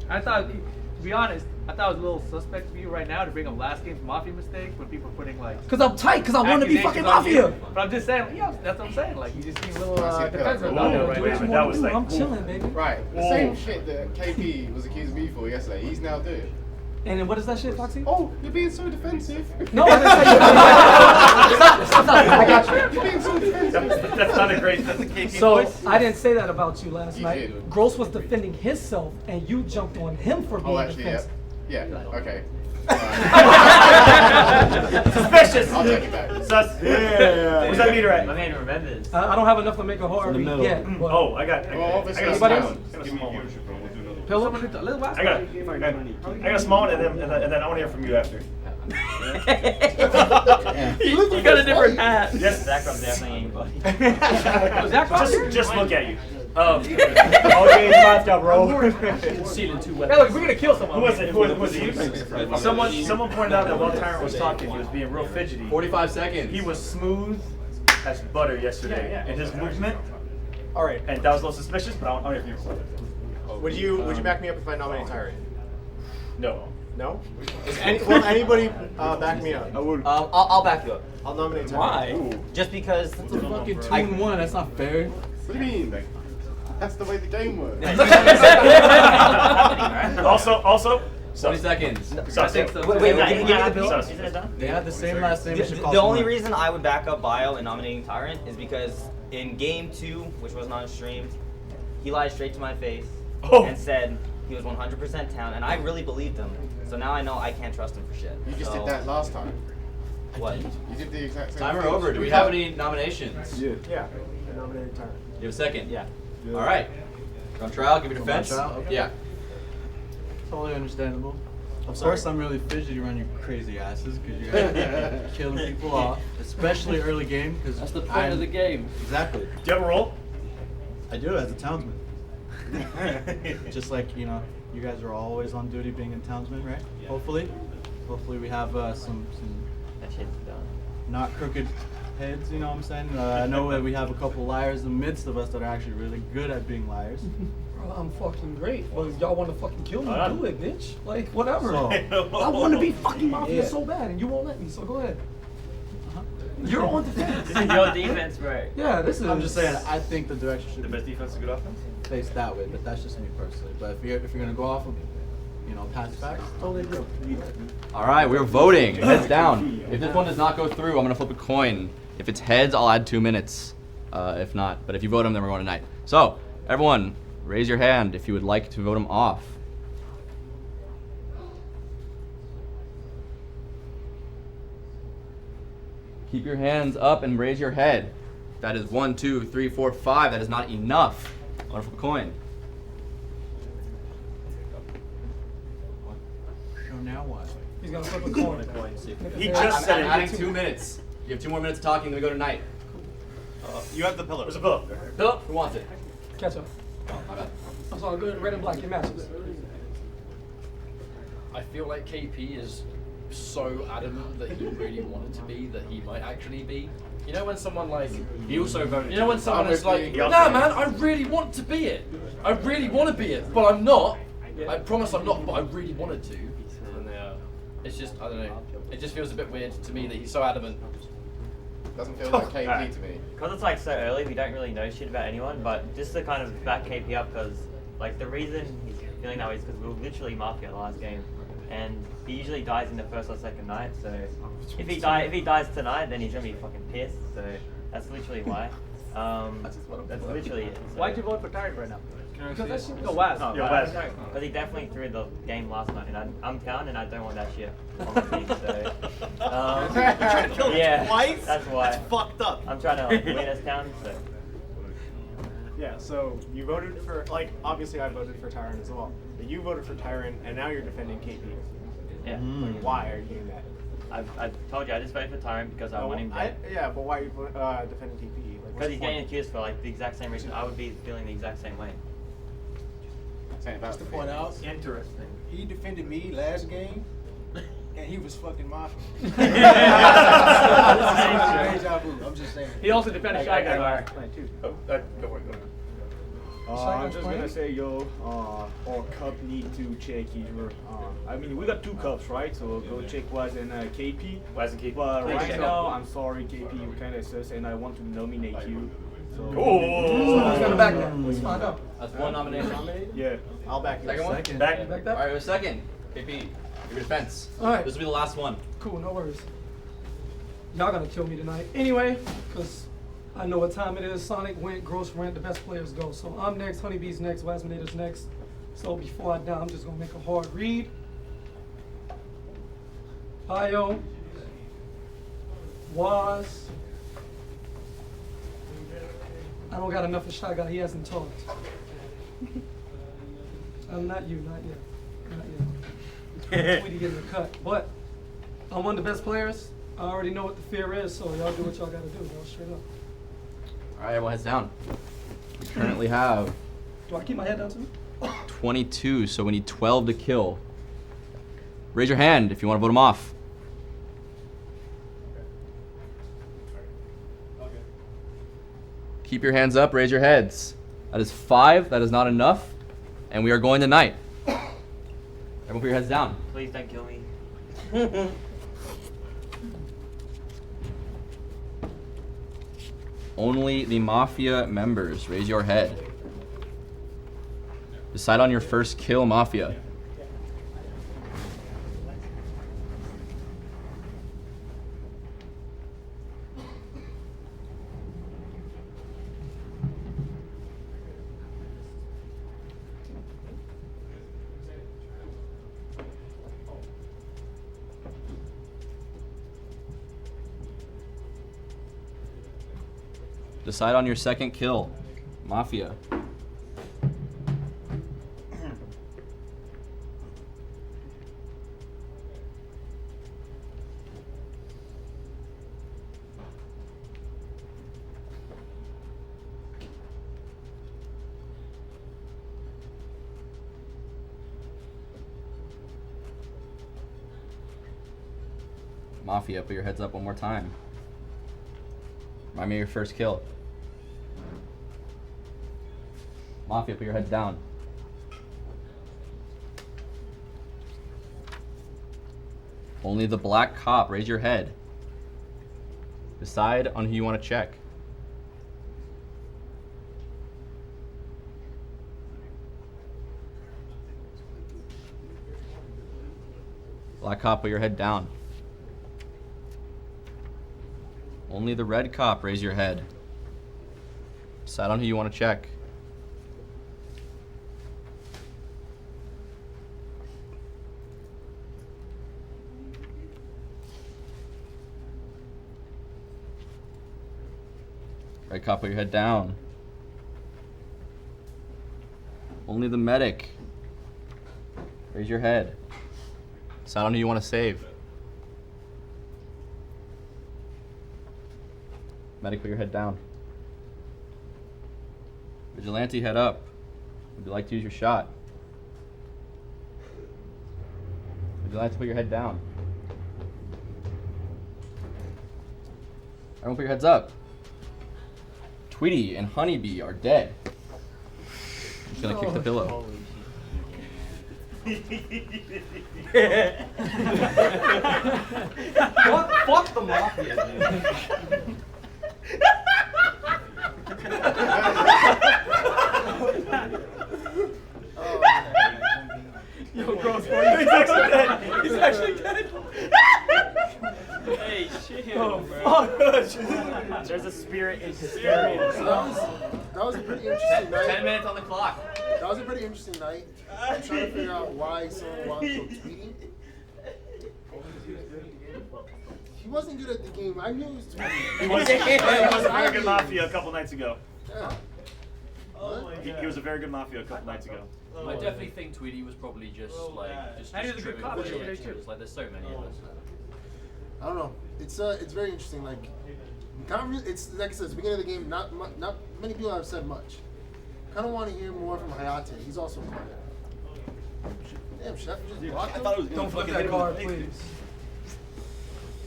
I thought, to be honest, I thought it was a little suspect for you right now to bring up last game's Mafia mistakes when people are putting like... Because I'm tight, because I want to be fucking Mafia. But I'm just saying, yeah, that's what I'm saying. Like, you just seem a little defensive about it right now. That was like, I'm chilling, baby. Right. The same shit that KP was accusing me for yesterday, he's now doing. And then what is that shit, Foxy? Oh, you're being so defensive. No, I didn't say you. I got you. You're being so defensive. That's not a great. That's a KP So voice. I didn't say that about you last night. did. Gross was defending himself, and you jumped on him for being defensive. Yeah, okay. Suspicious. I'll take it back. Sus. Yeah. What's that meter at? My man remembers. I don't have enough to make a hard read yet. But Oh, I got a small one. Pillow? I got a small one, and then I want to hear from you after. You got a different hat. Yes, Zach's definitely anybody. Just look at you. Okay, left up, bro. Concealing 2 Hey, weapons. look, we're gonna kill someone. Who was it? Who was it? Someone pointed out that while Tyrant was talking, he was being real fidgety. 45 seconds. He was smooth as butter yesterday in his movement. All right. And that was a little suspicious, but I don't know if you Would you back me up if I nominate Tyrant? No. No? Will anybody back me up? I would. I'll back you up. I'll nominate Tyrant. Why? Just because. That's a fucking 2-1. That's not fair. What do you mean? That's the way the game works. Also. 20 seconds. Wait, give me the bill. They had the same last name. The only reason I would back up Bio in nominating Tyrant is because in game 2, which was not streamed, he lied straight to my face and said he was 100% town, and I really believed him. So now I know I can't trust him for shit. You just did that last time. What? You did the exact same Timer thing. over. Do we have any nominations? Yeah. I nominated Tyrant. You have a second? Yeah. All right. On trial, give your On defense. trial? Okay. Yeah. Totally understandable. Of course, I'm really fidgety around you crazy asses because you guys are killing people off, especially early game. Because That's the point of the game. Exactly. Do you have a role? I do as a townsman. Just like you guys are always on duty being a townsman, right? Yeah. Hopefully we have some That shit's done. not crooked heads. You know what I'm saying? I know that we have a couple liars in the midst of us that are actually really good at being liars. Bro, I'm fucking great. Well, y'all want to fucking kill me? Do it, bitch. Like, whatever. So- I want to be fucking Mafia Yeah. so bad, and you won't let me, so go ahead. You're on defense. This is your defense, bro. Yeah, this is. I'm just saying. I think the direction should The best defense is good offense? face that way, but that's just me personally. But if you're gonna go off of past facts, totally agree. All right, we're voting. Heads down. If this one does not go through, I'm gonna flip a coin. If it's heads, I'll add 2 minutes. If not, but if you vote him, then we're going tonight. So, everyone, raise your hand if you would like to vote him off. Keep your hands up and raise your head. That is 1, 2, 3, 4, 5. That is not enough. I'm gonna flip a coin. So now what? He's gonna flip a coin. He just said I'm it. adding 2 minutes. You have 2 more minutes of talking, then we go to night. You have the pillar. Where's the pillow? Philip, who wants it? Catch up. Oh, my bad. That's all good. Red and black, it matches. I feel like KP is so adamant that he really wanted to be that he might actually be. You know when someone like He also voted. you know when someone is like, He also nah voted. man, I really want to be it. I really want to be it, but I'm not. I promise I'm not, but I really wanted to. And it's just I don't know. It just feels a bit weird to me that he's so adamant. Doesn't feel like KP to me. Because it's like so early, we don't really know shit about anyone, but just to kind of back KP up, because like the reason he's feeling that way is because we were literally Mafia the last game, and he usually dies in the first or second night, so if he dies tonight, then he's gonna be fucking pissed, so that's literally why. That's literally it. So. Why'd you vote for Tyrant right now? Because that shit No, Waz. Yo, Waz. Because he definitely threw the game last night, and I'm town, and I don't want that shit on my team. So, You're trying to kill him yeah, twice? that's why. That's fucked up. I'm trying to win us town, so. Yeah, so you voted for, obviously I voted for Tyrant as well. But you voted for Tyrant, and now you're defending KP. Yeah. Like, why are you doing that? I've told you, I just voted for Tyrant because I want him dead. Yeah, but why are you defending KP? Like, what's Because he's the getting point? accused for like the exact same reason. I would be feeling the exact same way. Just to point out, Interesting. he defended me last game, and he was fucking Mafia. Deja vu. I'm just saying. He also defended Shy Guy last night too. Oh, go for it. I'm just gonna say, our cup need to check his. I mean, we got 2 cups, right? So go check Waz and KP. Waz and KP. But Thank right you. now, I'm sorry, KP, you kind of sus, and I want to nominate you. So. So who's gonna back that? Let's find out. That's one nomination. Yeah. I'll back you. Second one? Second. Back. Back All that? right, a second. KP, give your defense. All right. This will be the last one. Cool, no worries. Y'all gonna kill me tonight. Anyway, because I know what time it is. Sonic went, Gross went, the best players go. So I'm next, Honeybee's next, Wasminator's next. So before I die, I'm just gonna make a hard read. Bio. Was. I don't got enough of Shy Guy, he hasn't talked. Not you, not yet. Not yet. Tweety getting the cut. But I'm one of the best players. I already know what the fear is, so y'all do what y'all gotta do, y'all straight up. All right, everyone heads down. We currently have Do I keep my head down too? 22, so we need 12 to kill. Raise your hand if you want to vote them off. Keep your hands up, raise your heads. That is 5, that is not enough, and we are going tonight. Everyone put your heads down. Please don't kill me. Only the Mafia members, raise your head. Decide on your first kill, Mafia. Decide on your second kill, Mafia. Mafia, put your heads up one more time. Remind me of your first kill. Mafia, put your heads down. Only the black cop, raise your head. Decide on who you want to check. Black cop, put your head down. Only the red cop, raise your head. Decide on who you want to check. Red cop, put your head down. Only the medic. Raise your head. Decide on who you want to save. Medic, put your head down. Vigilante, head up. Would you like to use your shot? Vigilante, put your head down. Everyone put your heads up. Tweety and Honeybee are dead. I'm just gonna kick the pillow. Fuck the Mafia, dude. Yo, Gross, He's actually dead. He's actually dead. Hey, shit. Oh, bro. There's a spirit in hysteria. So that was a pretty interesting night. 10 minutes on the clock. That was a pretty interesting night. I'm trying to figure out why someone wanted to tweeting. He wasn't good at the game. I knew he was tweeting. He was a very good Mafia a couple nights ago. Yeah. He was a very good Mafia a couple nights ago. I definitely think Tweety was probably just just And he was a good trimming cop, bullshit. over there, too. Like there's so many of us. I don't know. It's very interesting. Like, it's like I said, it's the beginning of the game. Not many people have said much. Kind of want to hear more from Hayate. He's also quiet. Damn, Chef, you just blocked him. Don't flip that card, please.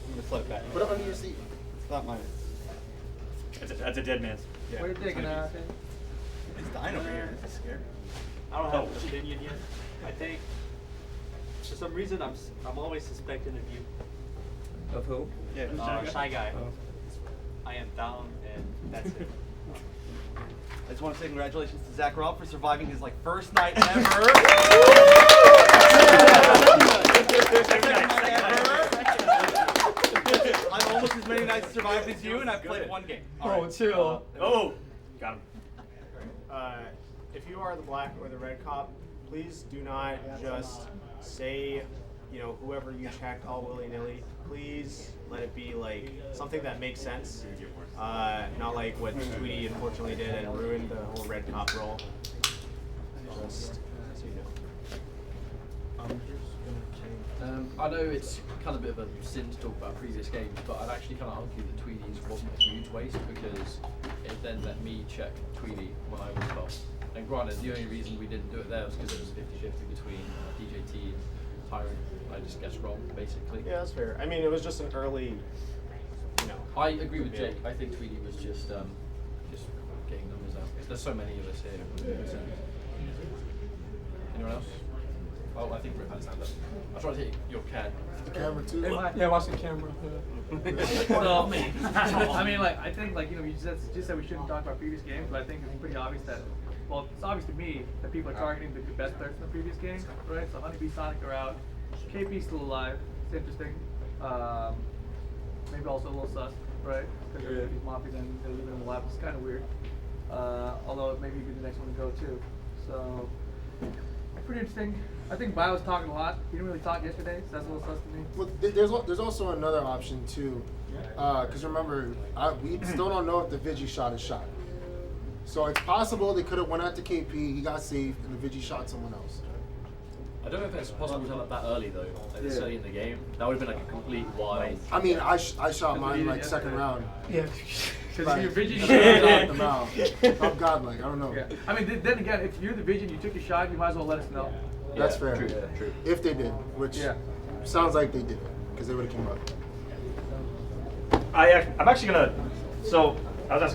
I'm gonna flip that. Put it under your seat. It's not mine. That's a dead man's. Yeah. What are you thinking, Nathan? It's dying over here. It's scary. I don't have an opinion yet. I think for some reason I'm always suspecting of you. Of who? Yeah. Shy guy. I am down, and that's it. I just want to say congratulations to Zach Robb for surviving his first night ever. I've almost as many nights survived as you, and I've played one game. Chill. Got him. If you are the black or the red cop, please do not just say, whoever you checked all willy-nilly. Please let it be something that makes sense. Not like what Tweety unfortunately did and ruined the whole red cop role. Just so you know. I'm just gonna change. I know it's kind of a bit of a sin to talk about previous games, but I'd actually kind of argue that Tweedy's wasn't a huge waste because it then let me check Tweedy when I was top. And granted, the only reason we didn't do it there was because it was 50-50 between DJT and Tyrant. I just guessed wrong, basically. Yeah, that's fair. I mean, it was just an early, I agree with Jake. I think Tweedy was just getting numbers out. There's so many of us here. Anyone else? Oh, I think Rip had his hand up. I'll try to hit your cat. The camera too? Yeah, watch the camera. So, I mean, like, I think, like, you know, you just said we shouldn't talk about previous games, but I think it's pretty obvious that, well, it's obvious to me that people are targeting the best players from the previous game, right? So Honeybee, Sonic are out. KP's still alive. It's interesting. Maybe also a little sus, right? Because if he's Mafia, then they're leaving him alive. It's kind of weird. Although maybe he'd be the next one to go too. So, pretty interesting. I think Bio was talking a lot. He didn't really talk yesterday, so that's a little sus to me. Well, there's also another option too, because remember, we still don't know if the Vigi shot is shot. So it's possible they could have went out to KP, he got saved, and the Vigi shot someone else. I don't know if it's possible to tell it that early though, like this early in the game. That would have been like a complete wild. I mean, I shot mine like second round. Yeah. Because you're Vigi I'm godlike, I don't know. Yeah. I mean, then again, if you're the Vigi and you took your shot, you might as well let us know. That's fair. True, true. If they did, which sounds like they did, because they would have came up. I'm actually gonna. So I was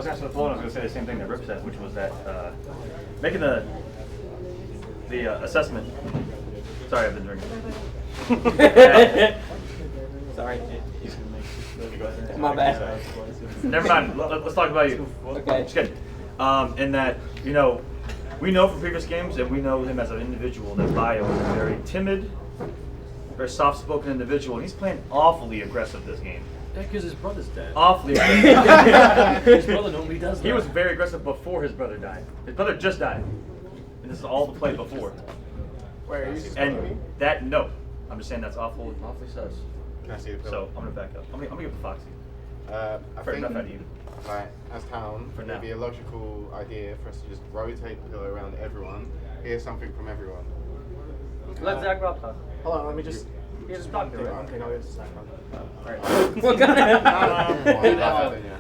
asking the floor, and I was gonna say the same thing that Rip said, which was that making the assessment. Sorry, I've been drinking. Sorry. My bad. Never mind. Let's talk about you. Okay. Just kidding. And that, you know, we know from previous games, and we know him as an individual, that Bio is a very timid, very soft-spoken individual, and he's playing awfully aggressive this game. Yeah, because his brother's dead. Awfully aggressive. His brother normally does that. He was very aggressive before his brother died. His brother just died. And this is all the play before. Wait, are you And that, no. I'm just saying that's awfully sus. Can I see the So I'm gonna back up. I'm gonna give it to Foxy. I Fair think, enough out of you. like, as town, For it'd now. be a logical idea for us to just rotate the pillow around everyone, hear something from everyone. Let Zach Rob talk. Hold on, let me just. Yeah, just talk to him. Okay, I'll get to Zach Rob. Alright. What kind of?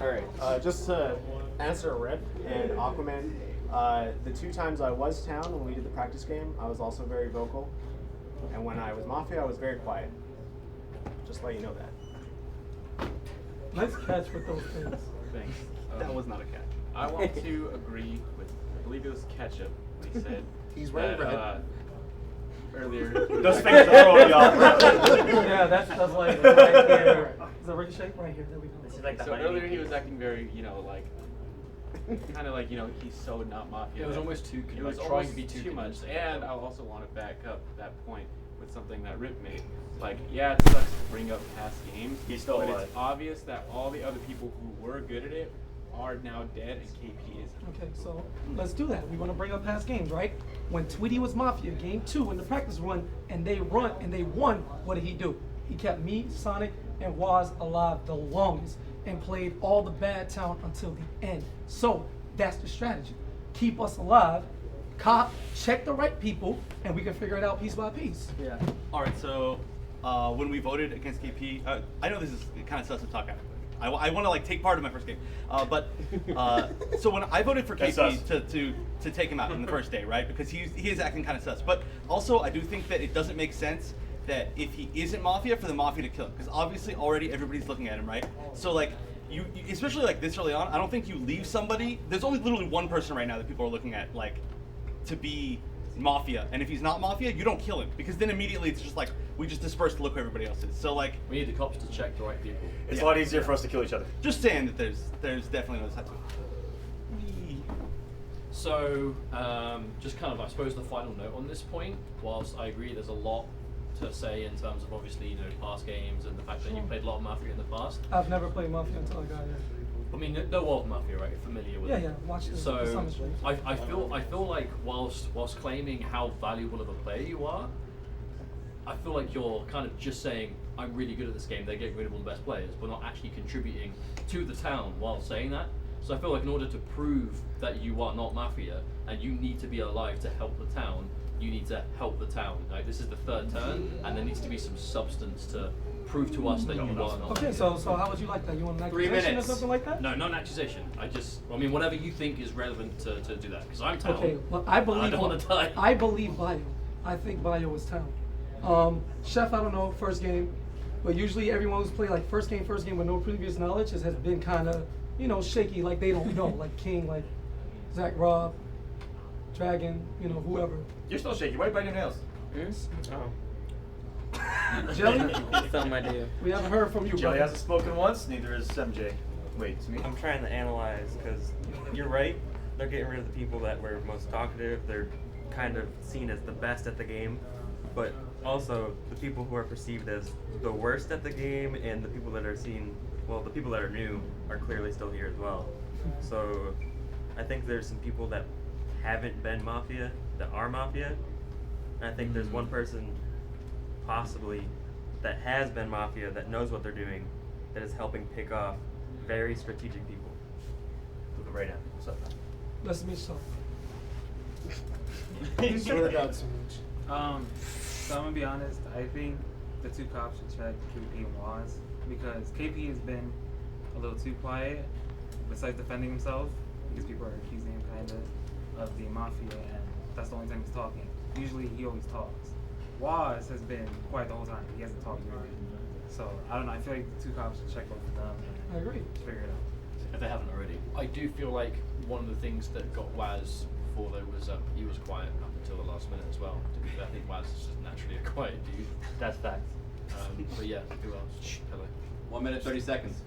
Alright, just to answer Rip and Aquaman, the 2 times I was town when we did the practice game, I was also very vocal. And when I was Mafia, I was very quiet. Just to let you know that. Nice catch with those things. Thanks. That was not a catch. I want to agree with, I believe it was Ketchup, when he said He's wearing that, red. Earlier. Those things are already off. Yeah, that's like right here. Is it ricochet? Right here. There we go. This is like the So honey earlier he bee. was acting very, you know, like, kind of like, you know, he's so not Mafia. It was almost too, It was like, trying almost to be too much. convincing. And I also want to back up that point with something that Rip made. Like, yeah, it sucks to bring up past games. He's still but alive. it's obvious that all the other people who were good at it are now dead, and KP is. Okay, so let's do that. We want to bring up past games, right? When Tweety was Mafia, game 2 in the practice run, and they won, what did he do? He kept me, Sonic, and Waz alive the longest, and played all the bad town until the end. So that's the strategy. Keep us alive, check the right people, and we can figure it out piece by piece. Yeah. All right. So when we voted against KP, I know this is kind of sus to talk out. I want to like take part in my first game, but so when I voted for KP to take him out in the first day, right? Because he is acting kind of sus. But also I do think that it doesn't make sense that if he isn't Mafia, for the Mafia to kill him, because obviously already everybody's looking at him, right? So like you especially like this early on, I don't think you leave somebody. There's only literally one person right now that people are looking at like to be Mafia, and if he's not Mafia, you don't kill him, because then immediately it's just like we just disperse to look who everybody else is. So like we need the cops to check the right people. It's a lot easier for us to kill each other. Just saying that there's definitely another side to it. So, just kind of, I suppose, the final note on this point, whilst I agree there's a lot to say in terms of obviously, you know, past games and the fact that you played a lot of Mafia in the past. I've never played Mafia until I got here. I mean, no of Mafia, right? You're familiar with it. Yeah, watch it. So, I feel like whilst claiming how valuable of a player you are, I feel like you're kind of just saying, I'm really good at this game, they're getting rid of all the best players, but not actually contributing to the town while saying that. So I feel like in order to prove that you are not Mafia and you need to be alive to help the town, you need to help the town. Like this is the third turn, and there needs to be some substance to prove to us that you are not. Okay, so how would you like that? You want an 3 accusation minutes. or something like that? No, not an accusation. I mean, whatever you think is relevant to do that. Because I'm town. Okay, well, I believe. I don't want to die. I believe Bio. I think Bio is town. Chef, I don't know, first game, but usually everyone who's played like first game with no previous knowledge has been kind of, you know, shaky, like they don't know, like King, like Zach Rob, Dragon, you know, whoever. You're still shaky. Why are you biting your nails? Oh. Jelly? Some idea. We haven't heard from you, Jelly brother. hasn't spoken once, neither has MJ. Wait, it's me? I'm trying to analyze because you're right. They're getting rid of the people that were most talkative. They're kind of seen as the best at the game, but also the people who are perceived as the worst at the game and the people that are seen, well, the people that are new are clearly still here as well. So I think there's some people that haven't been Mafia that are Mafia. And I think there's one person possibly that has been Mafia that knows what they're doing, that is helping pick off very strategic people. Look right now. What's up? Let's meet some. Swear to God, so So I'm gonna be honest. I think the two cops should check KP and Waz because KP has been a little too quiet, besides defending himself, because people are accusing him kind of the Mafia, and that's the only time he's talking. Usually he always talks. Waz has been quiet the whole time. He hasn't talked really. So I don't know. I feel like the two cops should check both of them. I agree. Figure it out. If they haven't already. I do feel like one of the things that got Waz before though was he was quiet up until the last minute as well. To be fair, I think Waz is just naturally a quiet dude. That's facts. But yeah, who else? Hello. 1 minute 30 seconds.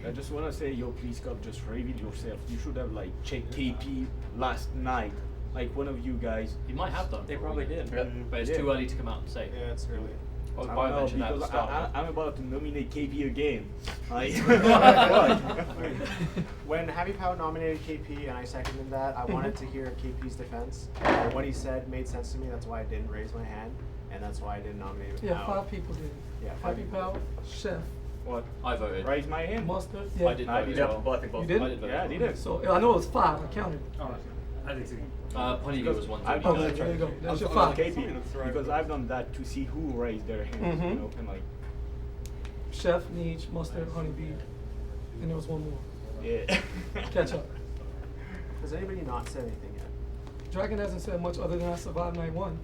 I just wanna say, yo, please God, just reveal yourself. You should have like checked KP last night, like one of you guys. You might have done. They probably did. But it's too early to come out and say. Yeah, it's early. Well, I Bio don't know, mentioned that at the because start. I'm about to nominate KP again. When Happy Pow nominated KP and I seconded that, I wanted to hear KP's defense. And what he said made sense to me. That's why I didn't raise my hand, and that's why I didn't nominate him. Yeah, 5 people did. Yeah, Happy Pow, Chef, What? I voted. Raise my hand. Mustard. Yeah. I did vote as well. Well, I think both. You did? I did vote. Yeah, I did it. So I know it was 5. I counted. Oh, I did too. Honeybee was one too. I've done Okay, that. there you go. That's your I'm 5. KP because I've done that to see who raised their hands, you know, and like, Chef, Neej, Mustard, Honeybee, and there was one more. yeah. Catch up. Has anybody not said anything yet? Dragon hasn't said much other than I survived night 1.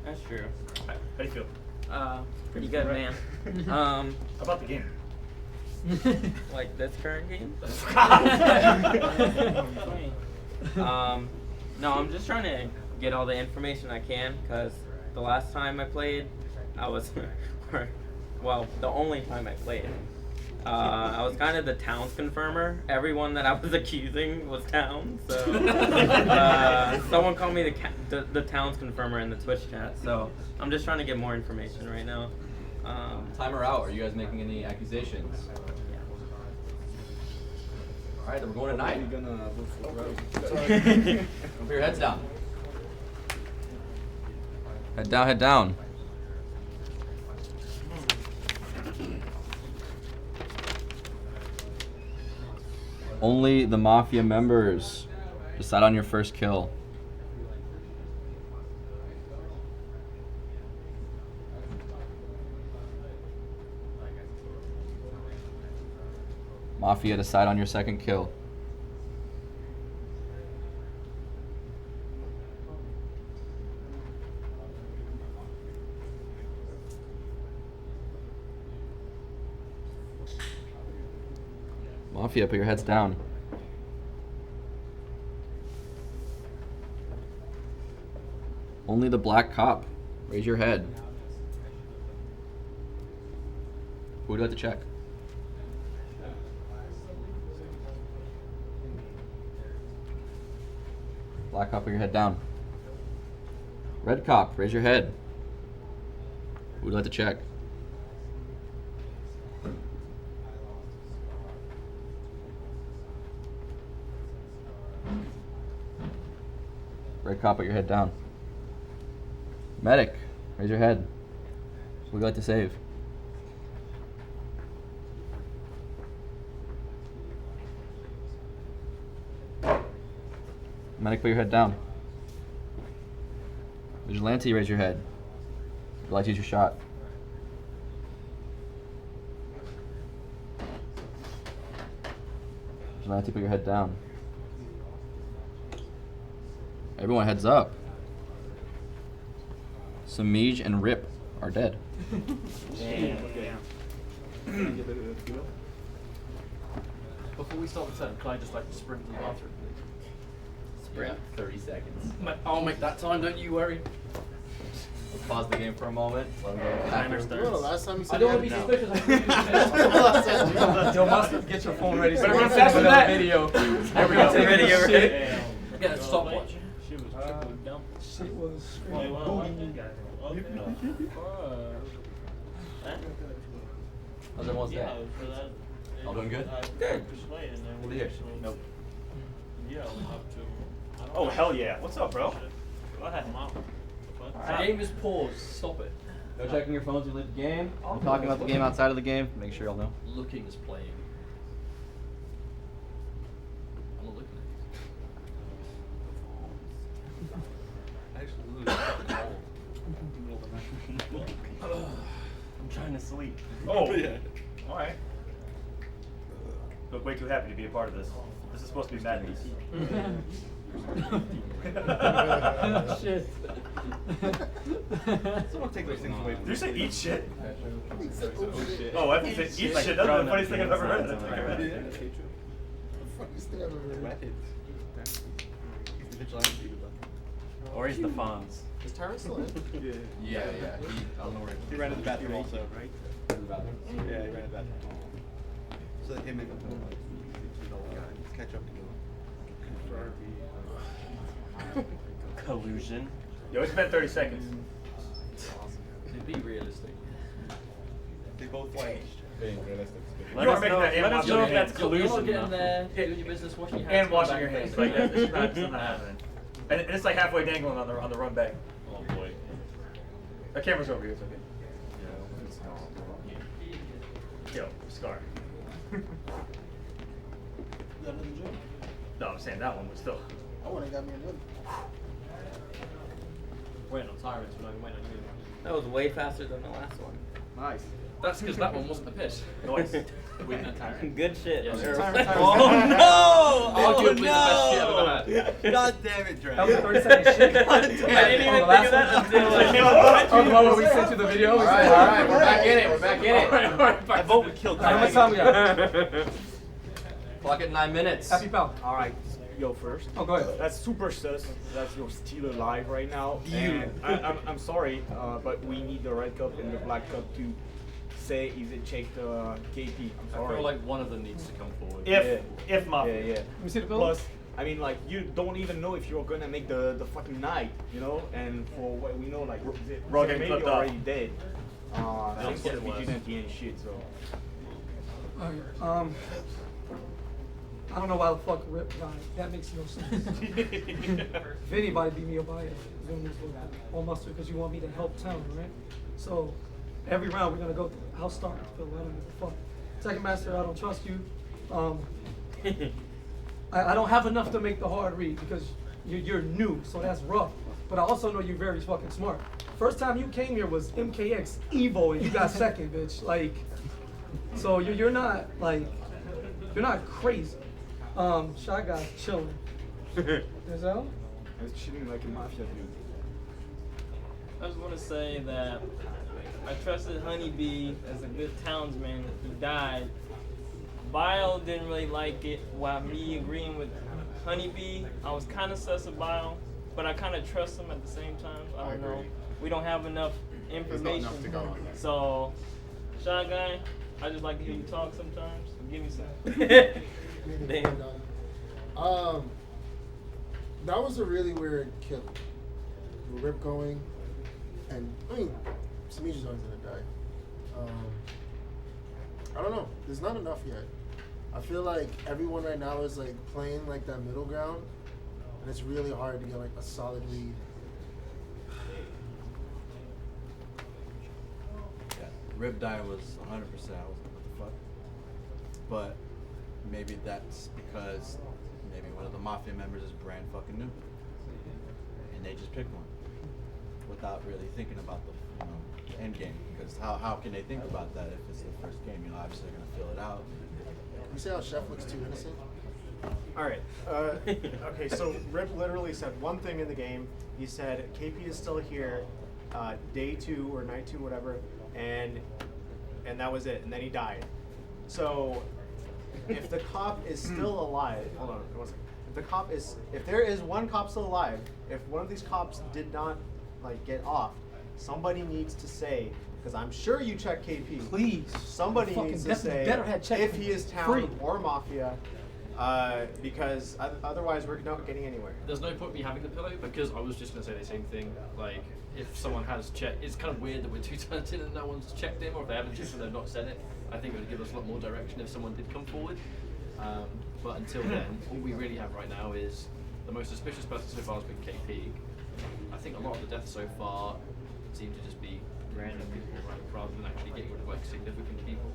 That's true. How do you feel? Pretty good, man. How about the game? Like this current game? No, I'm just trying to get all the information I can because the last time I played, I was, well, the only time I played, I was kind of the towns confirmer. Everyone that I was accusing was towns, so someone called me the towns confirmer in the Twitch chat. So I'm just trying to get more information right now. Timer out. Are you guys making any accusations? All right, then we're going to night. We're gonna vote for Rose. Put your heads down. Head down, head down. Only the Mafia members decide on your first kill. Mafia, decide on your second kill. Mafia, put your heads down. Only the black cop. Raise your head. Who would you like to check? Black cop, put your head down. Red cop, raise your head. Who would you like to check? Red cop, put your head down. Medic, raise your head. Who would you like to save? Medic, put your head down. Vigilante, raise your head. Would you like to use your shot? Vigilante, put your head down. Everyone heads up. Samij and Rip are dead. Before we start the turn, can I just like sprint to the bathroom, please? Sprint, 30 seconds. I'll make that time, don't you worry. Let's pause the game for a moment. Let him go to the Timer bathroom. starts. Well, last time you said I don't want to be suspicious. Joe Mustard, get your phone ready. Better So run we faster can than film that. another video. Everyone take Ready, this ready. shit. Get a stopwatch. Shit was straight Well, booty. How's everyone's day? All doing good? Good. Good to hear. Nope. Oh, hell yeah. What's up, bro? Go ahead. The game is paused. Stop it. No checking your phones when you leave the game. I'm talking about the game outside of the game. Make sure y'all know. Looking is playing. I'm not looking I'm trying to sleep. Oh, yeah. All right. Look way too happy to be a part of this. This is supposed to be madness. Shit. Someone take those things away from Did you say eat shit? shit. Oh, I think eat shit. That's the funniest thing I've ever heard. Funniest thing I've ever heard. Or he's the Fonz. Is Tyrant still in? Yeah. I don't know where He ran to the bathroom also, right? to the bathroom. Yeah, he ran to the bathroom. So that him and catch up to Collusion. Yo, it's been 30 seconds. Be realistic. They both like Being realistic. You are making that and let us washing know your if that's hands. collusion. You're not getting though. there, doing your business, washing your hands. And come washing back your and hands. play. Like, it's not happening. And it's like halfway dangling on the run back. Oh boy. The camera's over here, it's okay. Yo, Scar. No, I'm saying that one, but still. I wouldn't got me another. Waiting on tyrants, we're not even waiting on you. That was way faster than the last one. nice. That's because that one wasn't a piss. Nice. Waiting on tyrant. Good shit. Yes, Or- tyrant. Oh no! Arguably the best shit I've ever had. God damn it, Dre. That was a 30-second shit. I didn't even On think the of last that one? until like. Oh, the one where we sent you the video? All right, we're back in it. We're back in it. I vote we killed How much time we got? Clock at 9 minutes. Happy pal. All right, yo first. Oh, go ahead. That's super sus. That's your still alive right now. And I'm sorry, but we need the red cup and the black cup to say if it checked KP. I'm I sorry. feel like one of them needs to come forward. If Mafia. Yeah. Let me see the bill. Plus, I mean, like, you don't even know if you're gonna make the fucking night, you know? And for what we know, like, We're all getting maybe clipped up. already dead. Thanks for the get worse. vigilante and shit, so. Alright, I don't know why the fuck Rip died. That makes no sense. If anybody beat me up, I am doing this with all mustard because you want me to help town, right? So every round we're gonna go through. I'll start. Phil, I don't give a fuck. Second master, I don't trust you. I don't have enough to make the hard read because you're new, so that's rough. But I also know you're very fucking smart. First time you came here was MKX Evo and you got second, bitch. Like, so you're not like, you're not crazy. Shy Guy's chilling. Is that? I was chilling like a mafia dude. I just want to say that I trusted Honeybee as a good townsman. He died. Bio didn't really like it. While me agreeing with Honeybee, I was kind of sus of Bio, but I kind of trust him at the same time. I don't know. We don't have enough information. enough to go on. So, Shy Guy, I just like to hear you talk sometimes. So give me some. Damn. That was a really weird kill. The Rip going, and I mean, Samij is always gonna die. I don't know. There's not enough yet. I feel like everyone right now is like playing like that middle ground, and it's really hard to get like a solid lead. Yeah, Rip dying was 100%. I was like, what the fuck? But maybe that's because maybe one of the Mafia members is brand fucking new. And they just picked one. without really thinking about the end game. Because how can they think about that if it's the first game? Obviously they're gonna fill it out. You see how Chef looks too innocent? All right. Okay, so Rip literally said one thing in the game. He said KP is still here, day 2 or night 2, whatever, and that was it. And then he died. So if the cop is still alive, hold on one second. If there is one cop still alive, if one of these cops did not get off, somebody needs to say, because I'm sure you check KP. Please. Somebody Fucking needs to definitely say better have checked if him. he is town Free. or Mafia, because otherwise we're not getting anywhere. There's no point me having the pillow because I was just gonna say the same thing. Like, if someone has checked, it's kind of weird that we're 2 turns in and no one's checked him, or if they haven't checked and they've not said it. I think it would give us a lot more direction if someone did come forward. But until then, all we really have right now is the most suspicious person so far has been KP. I think a lot of the deaths so far seem to just be random people rather than actually getting rid of significant people.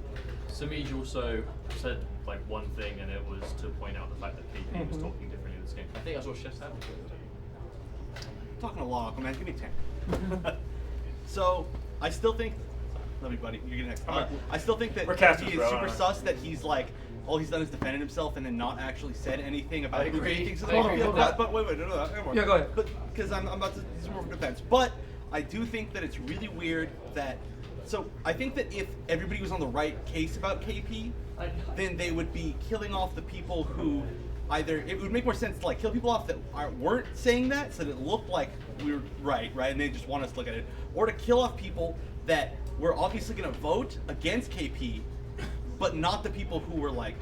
Samij also said one thing, and it was to point out the fact that KP was talking differently in this game. I think that's what Chef's had. Talking a lot, man. Give me 10. So I still think. Let me, buddy. You're getting next. I still think that he is super sus. That he's all he's done is defended himself and then not actually said anything about who he thinks is Mafia. But wait, no, Yeah, go ahead. But because I'm about to do some more defense. But I do think that it's really weird that. So I think that if everybody was on the right case about KP, then they would be killing off the people who either it would make more sense to kill people off that weren't saying that, so that it looked like we were right, and they just want us to look at it, or to kill off people that were obviously going to vote against KP, but not the people who were sorry,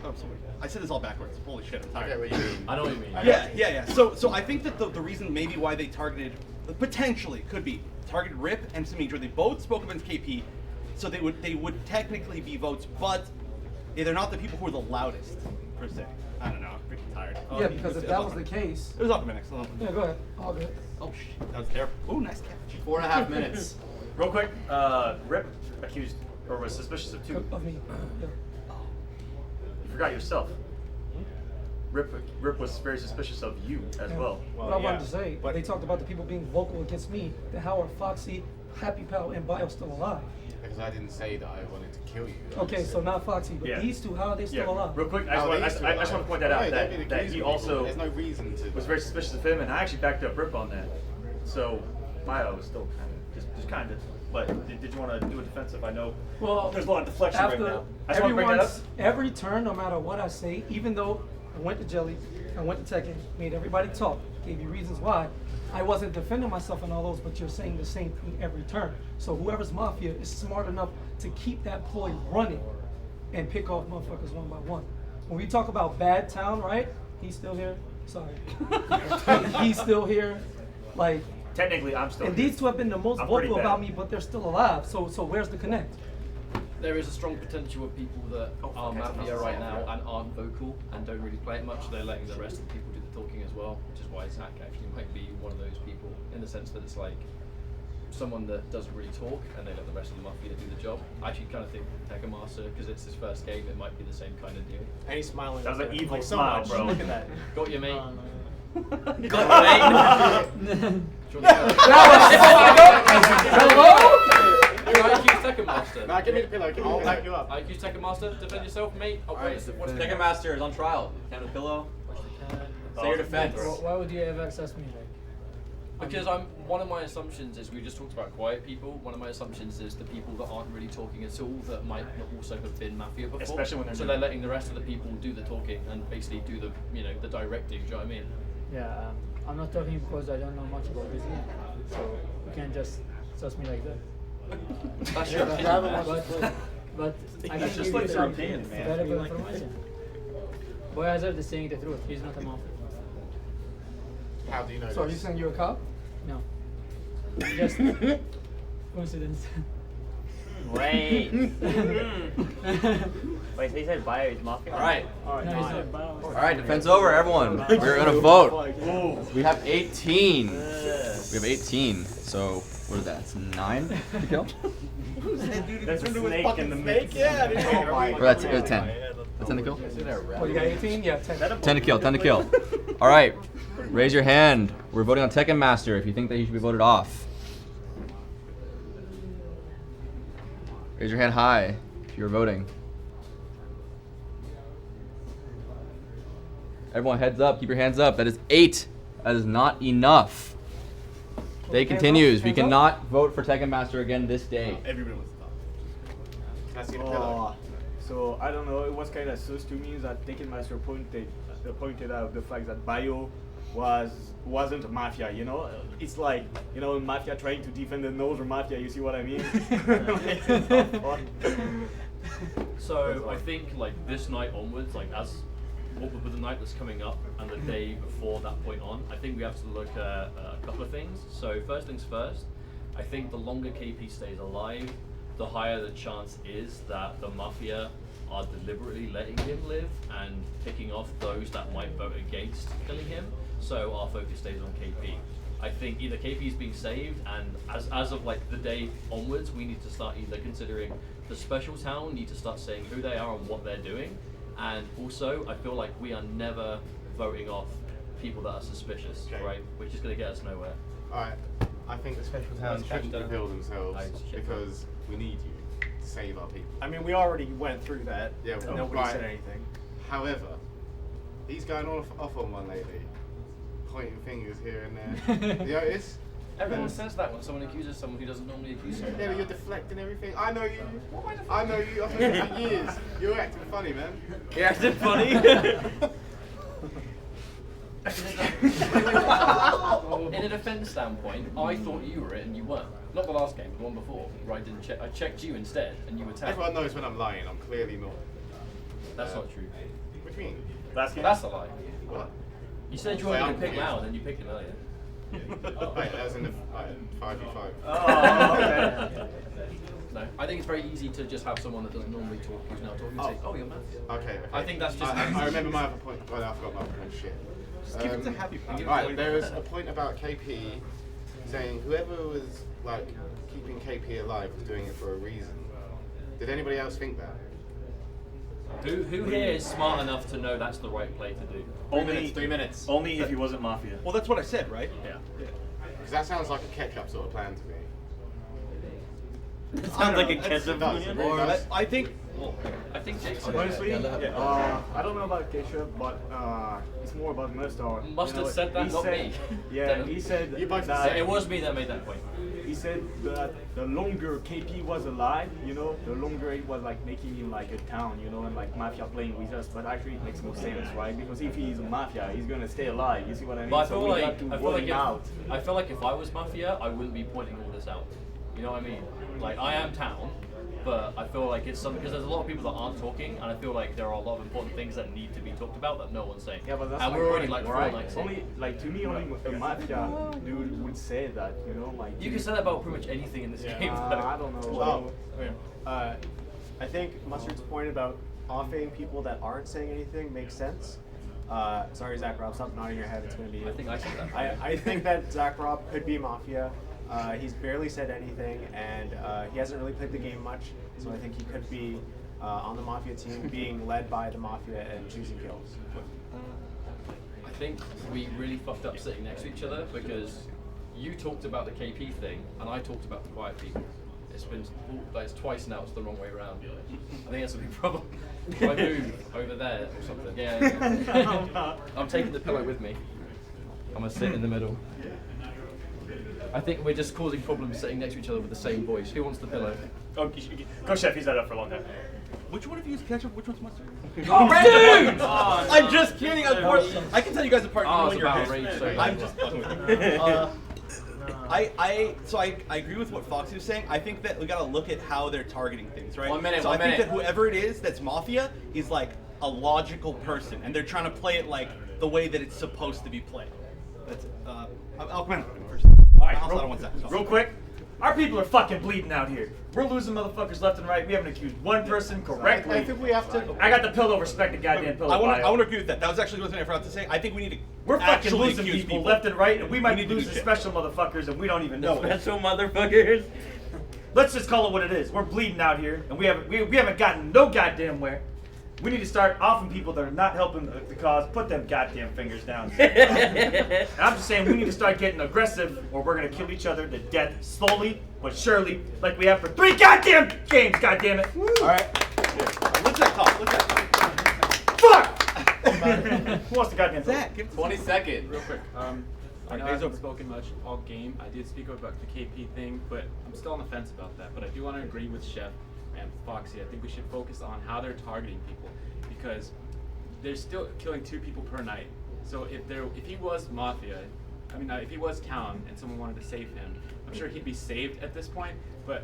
I said this all backwards. Holy shit, I'm tired. Okay, what you mean. I know what you mean. Yeah. So I think that the reason maybe why they targeted, potentially could be targeted Rip and Samij, they both spoke against KP, so they would technically be votes, but they're not the people who are the loudest per se. I don't know. I'm freaking tired. Yeah, because if that was the case. It was off minutes. Yeah, go ahead. All good. Oh shit, that was terrible. Oh, nice catch. 4.5 minutes. Real quick, Rip accused or was suspicious of 2. Of me. Yeah. You forgot yourself. Rip was very suspicious of you as well. What I wanted to say, they talked about the people being vocal against me. Then how are Foxy, Happy Pal, and Bio still alive? Because I didn't say that I wanted to kill you. Okay, so not Foxy, but these two, how are they still alive? Real quick, I just want to point that out, that he also there's no reason to. was very suspicious of him, and I actually backed up Rip on that. So Bio was still just kind of. But did you want to do a defensive? I know there's a lot of deflection right now. I just want to bring that up. Every turn, no matter what I say, even though I went to Jelly, I went to Tekken, made everybody talk, gave you reasons why, I wasn't defending myself in all those, but you're saying the same thing every turn. So whoever's Mafia is smart enough to keep that ploy running and pick off motherfuckers one by one. When we talk about Bad Town, right? He's still here. Sorry. He's still here. Technically, I'm still and here. these two have been the most vocal about me, but they're still alive. So where's the connect? There is a strong potential of people that are Mafia right now and aren't vocal and don't really play it much. So they're letting the rest of the people do the talking as well, which is why Zach actually might be one of those people in the sense that it's someone that doesn't really talk and they let the rest of the Mafia do the job. I actually kind of think Tekken Master, because it's his first game, it might be the same kind of deal. And he's smiling. That was an evil so smile, much. bro. Look at that. Got you, mate. Got you, IQ's Tekken Master. Nah, give me the pillow. I'll back you up. IQ's Tekken Master. Defend yourself, mate. Tekken Master is on trial. Down the pillow. Say your defense. Why would you ever access me? Because one of my assumptions is, we just talked about quiet people. One of my assumptions is the people that aren't really talking at all that might also have been Mafia before. Especially when they're so they're letting the rest of the people do the talking and basically do the the directing. Do you know what I mean? Yeah, I'm not talking because I don't know much about this game, so you can't just suss me like that. That's your opinion. But I can give you some valuable information. Boy Hazard is saying the truth. He's not a mafia. How do you know So are you this? saying you're a cop? No. Just coincidence. Wait. Wait, so he said Bio is Mafia? Alright. No, he's not. Alright, defense over, everyone. We're gonna vote. We have 18. We have 18. So, what is that? It's 9 to kill? That's a snake in the mix. Or that's 10. That's 10 to kill? What, you got 18? Yeah, 10. 10 to kill, 10 to kill. Alright, raise your hand. We're voting on Tekken Master if you think that he should be voted off. Raise your hand high if you're voting. Everyone, heads up. Keep your hands up. That is 8. That is not enough. Day continues. We cannot vote for Tekken Master again this day. Everybody wants to talk. Can I see the pillow? So I don't know. It was kind of sus to me that Tekken Master pointed out the fact that Bio wasn't a Mafia. You know, it's like Mafia trying to defend the nose or Mafia. You see what I mean? So I think like this night onwards, like as with the night that's coming up and the day before that point on, I think we have to look at a couple of things. So first things first, I think the longer KP stays alive, the higher the chance is that the Mafia are deliberately letting him live and picking off those that might vote against killing him. So our focus stays on KP. I think either KP is being saved, and as of like the day onwards, we need to start either considering the special town, need to start saying who they are and what they're doing. And also, I feel like we are never voting off people that are suspicious, right? Which is going to get us nowhere. Alright, I think the special towns shouldn't reveal themselves because we need you to save our people. I mean, we already went through that. Yeah, and nobody said anything. However, he's going off on one lady, pointing fingers here and there. You notice? Everyone says that when someone accuses someone who doesn't normally accuse someone. Yeah, but you're deflecting everything. I know you. I know you. I've known you for years. You're acting funny, man. You're acting funny? In a defense standpoint, I thought you were it and you weren't. Not the last game, the one before, where I didn't check. I checked you instead, and you were tagged. Everyone knows when I'm lying. I'm clearly not. That's not true. What do you mean? That's a lie. What? You said you wanted to pick Mao, and then you picked him earlier. Wait, that was in the 5v5. Oh, okay. No, I think it's very easy to just have someone that doesn't normally talk who's now talking and say, "Oh, you're Mafia." Okay. I think that's just. I remember my other point. Well, I forgot my other point. Shit. Just give it to Happy Pants. Right, there was a point about KP saying whoever was like keeping KP alive was doing it for a reason. Did anybody else think that? Who here is smart enough to know that's the right play to do? Only 3 minutes. Only if he wasn't Mafia. Well, that's what I said, right? Yeah. Because that sounds like a ketchup sort of plan to me. It sounds like a ketchup. I think. Well, I think Jake's Honestly, I don't know about ketchup, but it's more about mustard. Mustard said that, not me. Yeah, he said that. It was me that made that point. He said that the longer KP was alive, the longer it was like making him like a town, and like Mafia playing with us. But actually, it makes no sense, right? Because if he's a Mafia, he's gonna stay alive. You see what I mean? But I so feel we like got to vote him out. I feel like if I was Mafia, I wouldn't be pointing all this out. You know what I mean? Like I am town, but I feel like it's something because there's a lot of people that aren't talking, and I feel like there are a lot of important things that need to be talked about that no one's saying. Yeah, but that's and we're already like right. 4 nights. Only like to me, only a Mafia dude would say that, like. You can say that about pretty much anything in this game. I don't know. Well, I think Mustard's point about offing people that aren't saying anything makes sense. Sorry, Zach Rob, stop nodding your head. It's going to be you. I think I said that. I think that Zach Rob could be Mafia. He's barely said anything, and he hasn't really played the game much, so I think he could be on the Mafia team, being led by the Mafia and choosing kills. I think we really fucked up sitting next to each other because you talked about the KP thing, and I talked about the quiet people. It's been it's twice now. It's the wrong way around. I think that's a big problem. If I move over there or something. Yeah. I'm taking the pillow with me. I'm gonna sit in the middle. I think we're just causing problems sitting next to each other with the same voice. Who wants the pillow? Oh, go Chef, he's had up for a long time. Which one of you is ketchup? Which one's mustard? Oh, dude! Oh, I'm just kidding. I can tell you guys apart. Oh, You know it's when about you're rage, so I'm just fucking with you. I agree with what Foxy was saying. I think that we gotta look at how they're targeting things, right? 1 minute, so 1 I think minute. that whoever it is that's Mafia is like a logical person, and they're trying to play it like the way that it's supposed to be played. That's I'll come in first. All right, Hold on one second. real quick. Our people are fucking bleeding out here. We're losing motherfuckers left and right. We haven't accused one person correctly. I think we have to. I got the pillow. Respect the goddamn pillow. I want to agree with that. That was actually what I forgot to say. I think we need to. We're fucking actually losing accuse people left and right, and we might be need to do losing shit. special motherfuckers, and we don't even know it. Special motherfuckers. Let's just call it what it is. We're bleeding out here, and we haven't gotten no goddamn where. We need to start offing people that are not helping the cause. Put them goddamn fingers down. And I'm just saying we need to start getting aggressive, or we're gonna kill each other to death slowly but surely, like we have for 3 goddamn games, goddammit. All right. Look at that call. Look at that. Fuck! Who wants the goddamn Zach, give 20 seconds. Real quick. I know I haven't spoken much all game. I did speak about the KP thing, but I'm still on the fence about that. But I do want to agree with Chef and Foxy. I think we should focus on how they're targeting people, because they're still killing 2 people per night. So if he was Mafia, if he was Town and someone wanted to save him, I'm sure he'd be saved at this point. But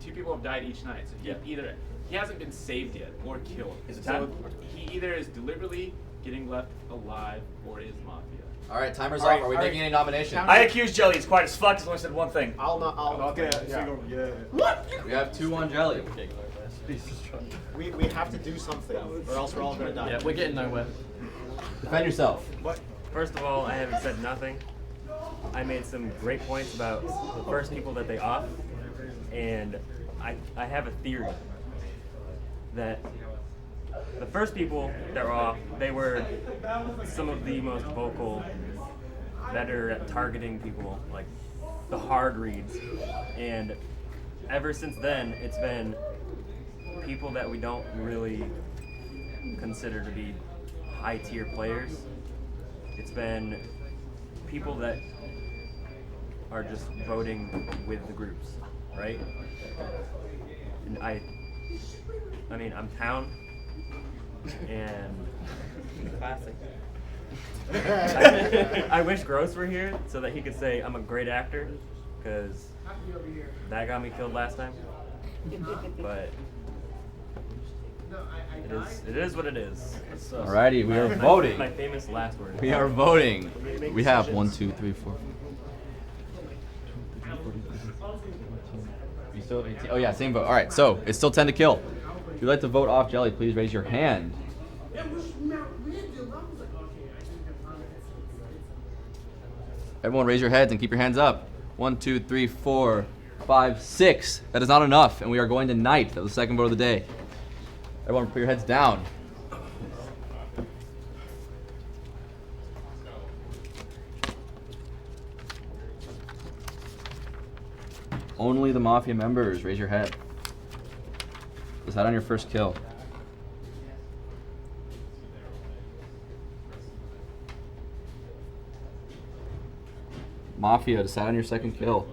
2 people have died each night, so he hasn't been saved yet or killed. Is it so Town? he either is deliberately getting left alive or is Mafia. All right, timer's off. Are we making any nominations? I accuse Jelly. He's quiet as fuck. He's only said one thing. Okay. Yeah. What? We have 2 on Jelly. We have to do something, or else we're all gonna die. Yeah, we're getting nowhere. Defend yourself. What? First of all, I haven't said nothing. I made some great points about the first people that they off, and I have a theory that the first people that were off, they were some of the most vocal, better at targeting people, like the hard reads. And ever since then, it's been people that we don't really consider to be high tier players. It's been people that are just voting with the groups, right? And I'm Town, and Classic. I wish Gross were here so that he could say I'm a great actor, because that got me killed last time. But it is what it is. Alrighty, we are voting. My famous last word. We are voting. We have 1, 2, 3, 4. You still have 18? Oh yeah, same vote. All right, so it's still 10 to kill. If you'd like to vote off Jelly, please raise your hand. Everyone raise your heads and keep your hands up. 1, 2, 3, 4, 5, 6. That is not enough, and we are going to night. That was the second vote of the day. Everyone put your heads down. Only the Mafia members, raise your head. Decide on your first kill. Mafia, decide on your second kill.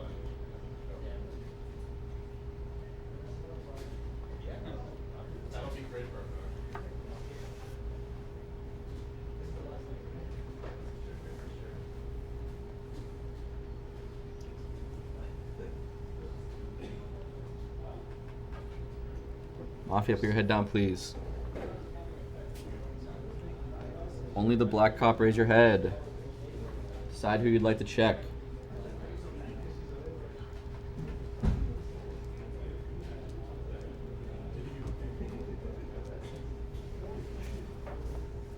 Mafia, put your head down, please. Only the black cop, raise your head. Decide who you'd like to check.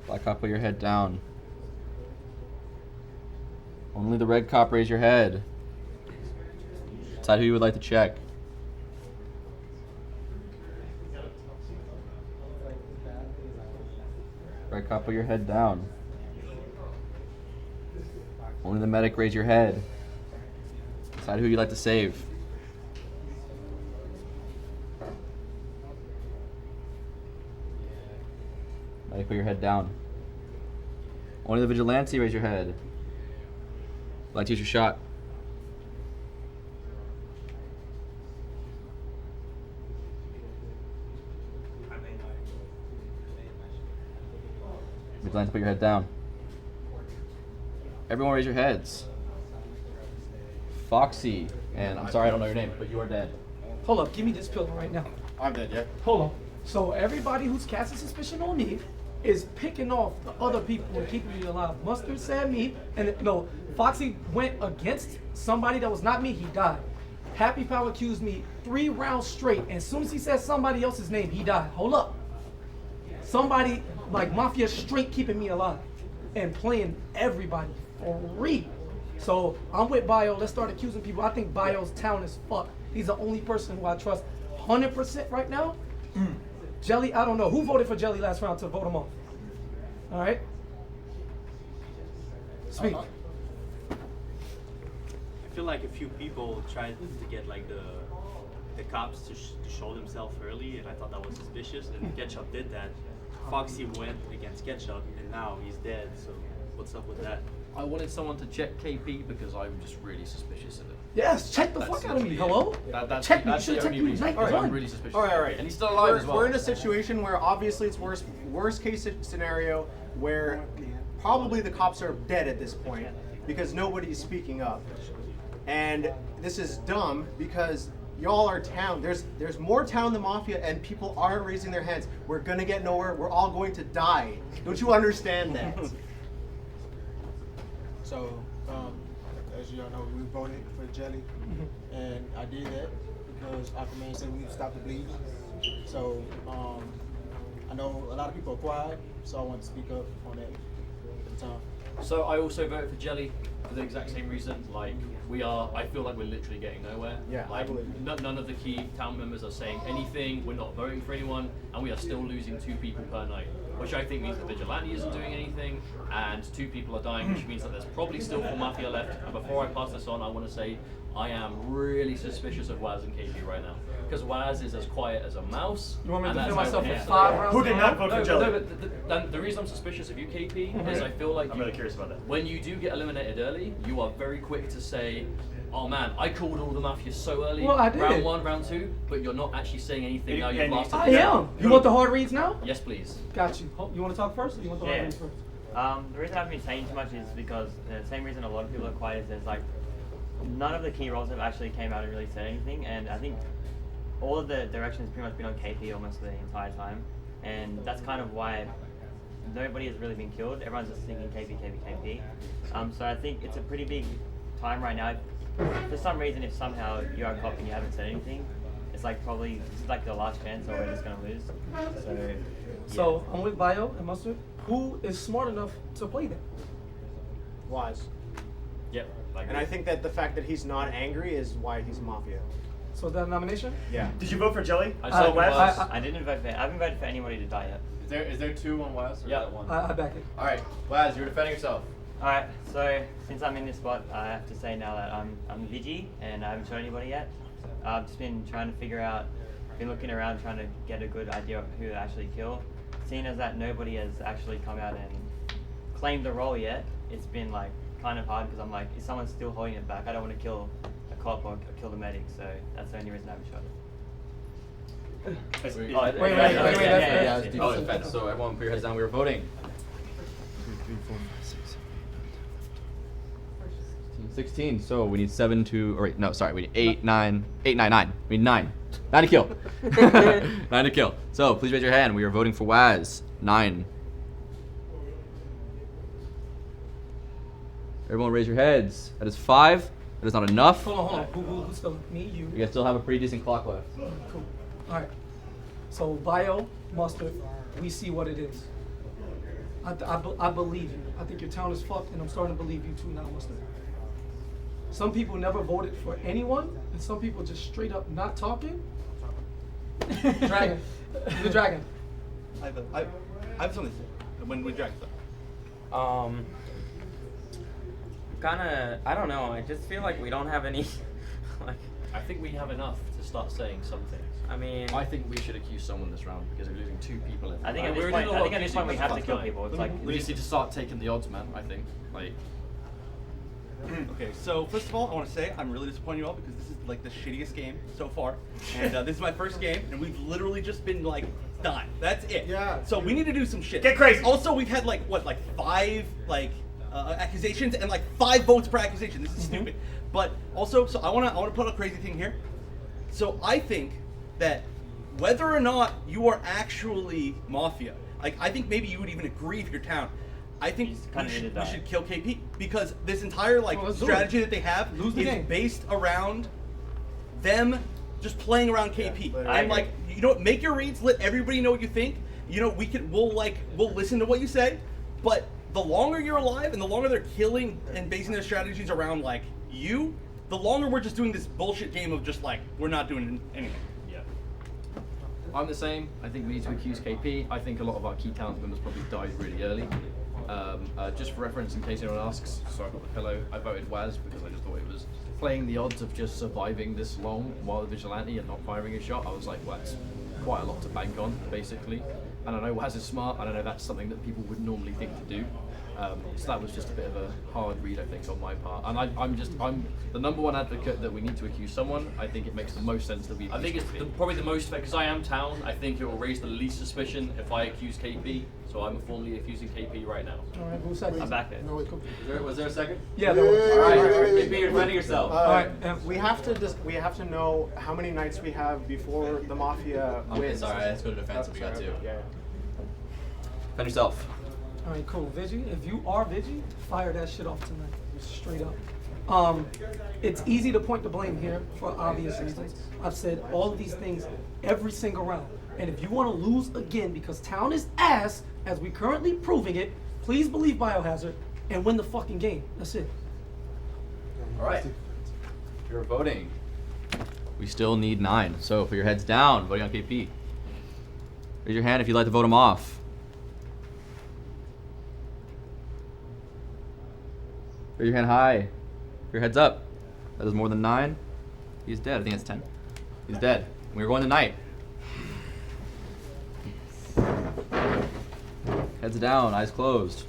Black cop, put your head down. Only the red cop, raise your head. Decide who you would like to check. Red cop, put your head down. Only the medic, raise your head. Decide who you'd like to save. Medic, put your head down. Only the vigilante, raise your head. Like to use your shot. Vigilante, put your head down. Everyone raise your heads. Foxy, and I'm sorry I don't know your name, but you are dead. Hold up, give me this pillow right now. I'm dead, yeah. Hold on. So everybody who's casting suspicion on me is picking off the other people and keeping me alive. Mustard said me, and no, Foxy went against somebody that was not me, he died. Happy Power accused me 3 rounds straight, and as soon as he said somebody else's name, he died. Hold up. Somebody like Mafia straight keeping me alive and playing everybody for free. So I'm with Bio. Let's start accusing people. I think Bio's Town is fuck. He's the only person who I trust 100% right now. Jelly, I don't know. Who voted for Jelly last round to vote him off? All right. Speak. feel like a few people tried to get like the cops to show themselves early, and I thought that was suspicious. And Ketchup did that. Foxy went against Ketchup, and now he's dead. So what's up with that? I wanted someone to check KP because I'm just really suspicious of it. Yes, check the fuck out of me. Hello? Check me. You should check me. Night I'm one. really suspicious. All right. And he's still alive as well. We're in a situation where obviously it's worst case scenario where probably the cops are dead at this point because nobody's speaking up. And this is dumb because y'all are town. There's more town than Mafia, and people aren't raising their hands. We're gonna get nowhere. We're all going to die. Don't you understand that? So, as you all know, we voted for Jelly, and I did that because Aquaman said we need to stop the bleeding. So, I know a lot of people are quiet, so I want to speak up on that at the time. So I also voted for Jelly for the exact same reason. Like I feel like we're literally getting nowhere. Yeah, like none of the key town members are saying anything. We're not voting for anyone, and we are still losing 2 people per night, which I think means the vigilante isn't doing anything, and 2 people are dying, which means that there's probably still 4 Mafia left. And before I pass this on, I want to say I am really suspicious of Waz and KP right now. Because Waz is as quiet as a mouse. You want me to and defend that's myself how- for 5 rounds? Who did not vote for Jelly? No, but the reason I'm suspicious of you, KP, is I feel like I'm really curious about that. when you do get eliminated early, you are very quick to say, oh man, I called all the Mafia so early. Well, I did. Round 1, round 2, but you're not actually saying anything now you've lost. I am. You want the hard reads now? Yes, please. Got you. You want to talk first, or you want the hard Yeah. reads first? The reason I haven't been saying too much is because the same reason a lot of people are quiet is there's like none of the key roles have actually came out and really said anything, and I think all of the direction has pretty much been on KP almost the entire time, and that's kind of why nobody has really been killed. Everyone's just thinking KP, KP, KP. So I think it's a pretty big time right now. For some reason, if somehow you're a cop and you haven't said anything, it's like probably this is like the last chance, or we're just gonna lose. So. Yeah. So I'm with Bio and Mustard. Who is smart enough to play that? Waz. Yep. And I think that the fact that he's not angry is why he's Mafia. So is that a nomination? Yeah. Did you vote for Jelly? I didn't vote for. I haven't voted for anybody to die yet. Is there 2 on Waz? Or is that 1? I back it. All right, Waz, you're defending yourself. Alright, so since I'm in this spot, I have to say now that I'm Vigi and I haven't shot anybody yet. I've just been trying to figure out, been looking around trying to get a good idea of who to actually kill. Seeing as that nobody has actually come out and claimed the role yet, it's been like kind of hard because I'm like, is someone still holding it back? I don't want to kill a cop or kill the medic, so that's the only reason I haven't shot it. Wait. Oh, defense. So everyone put your heads down. We were voting. 2, 3, 4, 5, 6, 7, 16. So we need 7 to. Or wait, no, sorry. We need 8, 9. We need 9. 9 to kill. 9 to kill. So please raise your hand. We are voting for Waz. 9. Everyone raise your heads. That is 5. That is not enough. Hold on. Who's still me? You? You guys still have a pretty decent clock left. Cool. All right. So Bio, Mustard, we see what it is. I believe you. I think your town is fucked, and I'm starting to believe you too now, Mustard. Some people never voted for anyone, and some people just straight up not talking. Dragon. The dragon. I have something to say when we drag stuff. I don't know. I just feel like we don't have any. Like, I think we have enough to start saying something. I mean, I think we should accuse someone this round because we're losing 2 people. I think at this point we have to kill people. It's like we just need to start taking the odds, man. I think like. Okay, so first of all, I want to say I'm really disappointed in you all because this is like the shittiest game so far, and this is my first game, and we've literally just been like done. That's it. Yeah. So we need to do some shit. Get crazy. Also, we've had like 5 accusations and like 5 votes per accusation. This is stupid. But also, so I want to put a crazy thing here. So I think that whether or not you are actually Mafia, like I think maybe you would even agree if your town. I think we should kill KP because this entire strategy that they have is based around them just playing around KP. And like, you know, make your reads, let everybody know what you think. You know, we'll listen to what you say, but the longer you're alive and the longer they're killing and basing their strategies around like you, the longer we're just doing this bullshit game of just like we're not doing anything. Yeah. I'm the same. I think we need to accuse KP. I think a lot of our key talent members probably died really early. Just for reference, in case anyone asks, sorry about the pillow, I voted Waz because I just thought it was playing the odds of just surviving this long while the vigilante and not firing a shot. I was like, well, that's quite a lot to bank on, basically. And I know Waz is smart, and I know that's something that people would normally think to do. So that was just a bit of a hard read, I think, on my part. And I'm the number one advocate that we need to accuse someone. I think it makes the most sense that we accuse I think it's KP. probably the most fair, because I am Town. I think it will raise the least suspicion if I accuse KP. So I'm formally accusing KP right now. All right, who's second? I'm back there. No, wait, Was there a second? Yeah, there was. All right, KP, you're defending yourself. All right, we have to know how many nights we have before the Mafia Okay, wins. sorry, let's go to defense. We got Sorry, two. Yeah. Defend yourself. All right, cool. Vigi, if you are Vigi, fire that shit off tonight, straight up. It's easy to point the blame here for obvious reasons. I've said all of these things every single round. And if you want to lose again because Town is ass, as we currently proving it, please believe Biohazard and win the fucking game. That's it. All right. You're voting. We still need 9. So put your heads down, voting on KP. Raise your hand if you'd like to vote him off. Raise your hand high. Your head's up. That is more than 9. He's dead. I think it's 10. He's dead. We're going tonight. Heads down, eyes closed.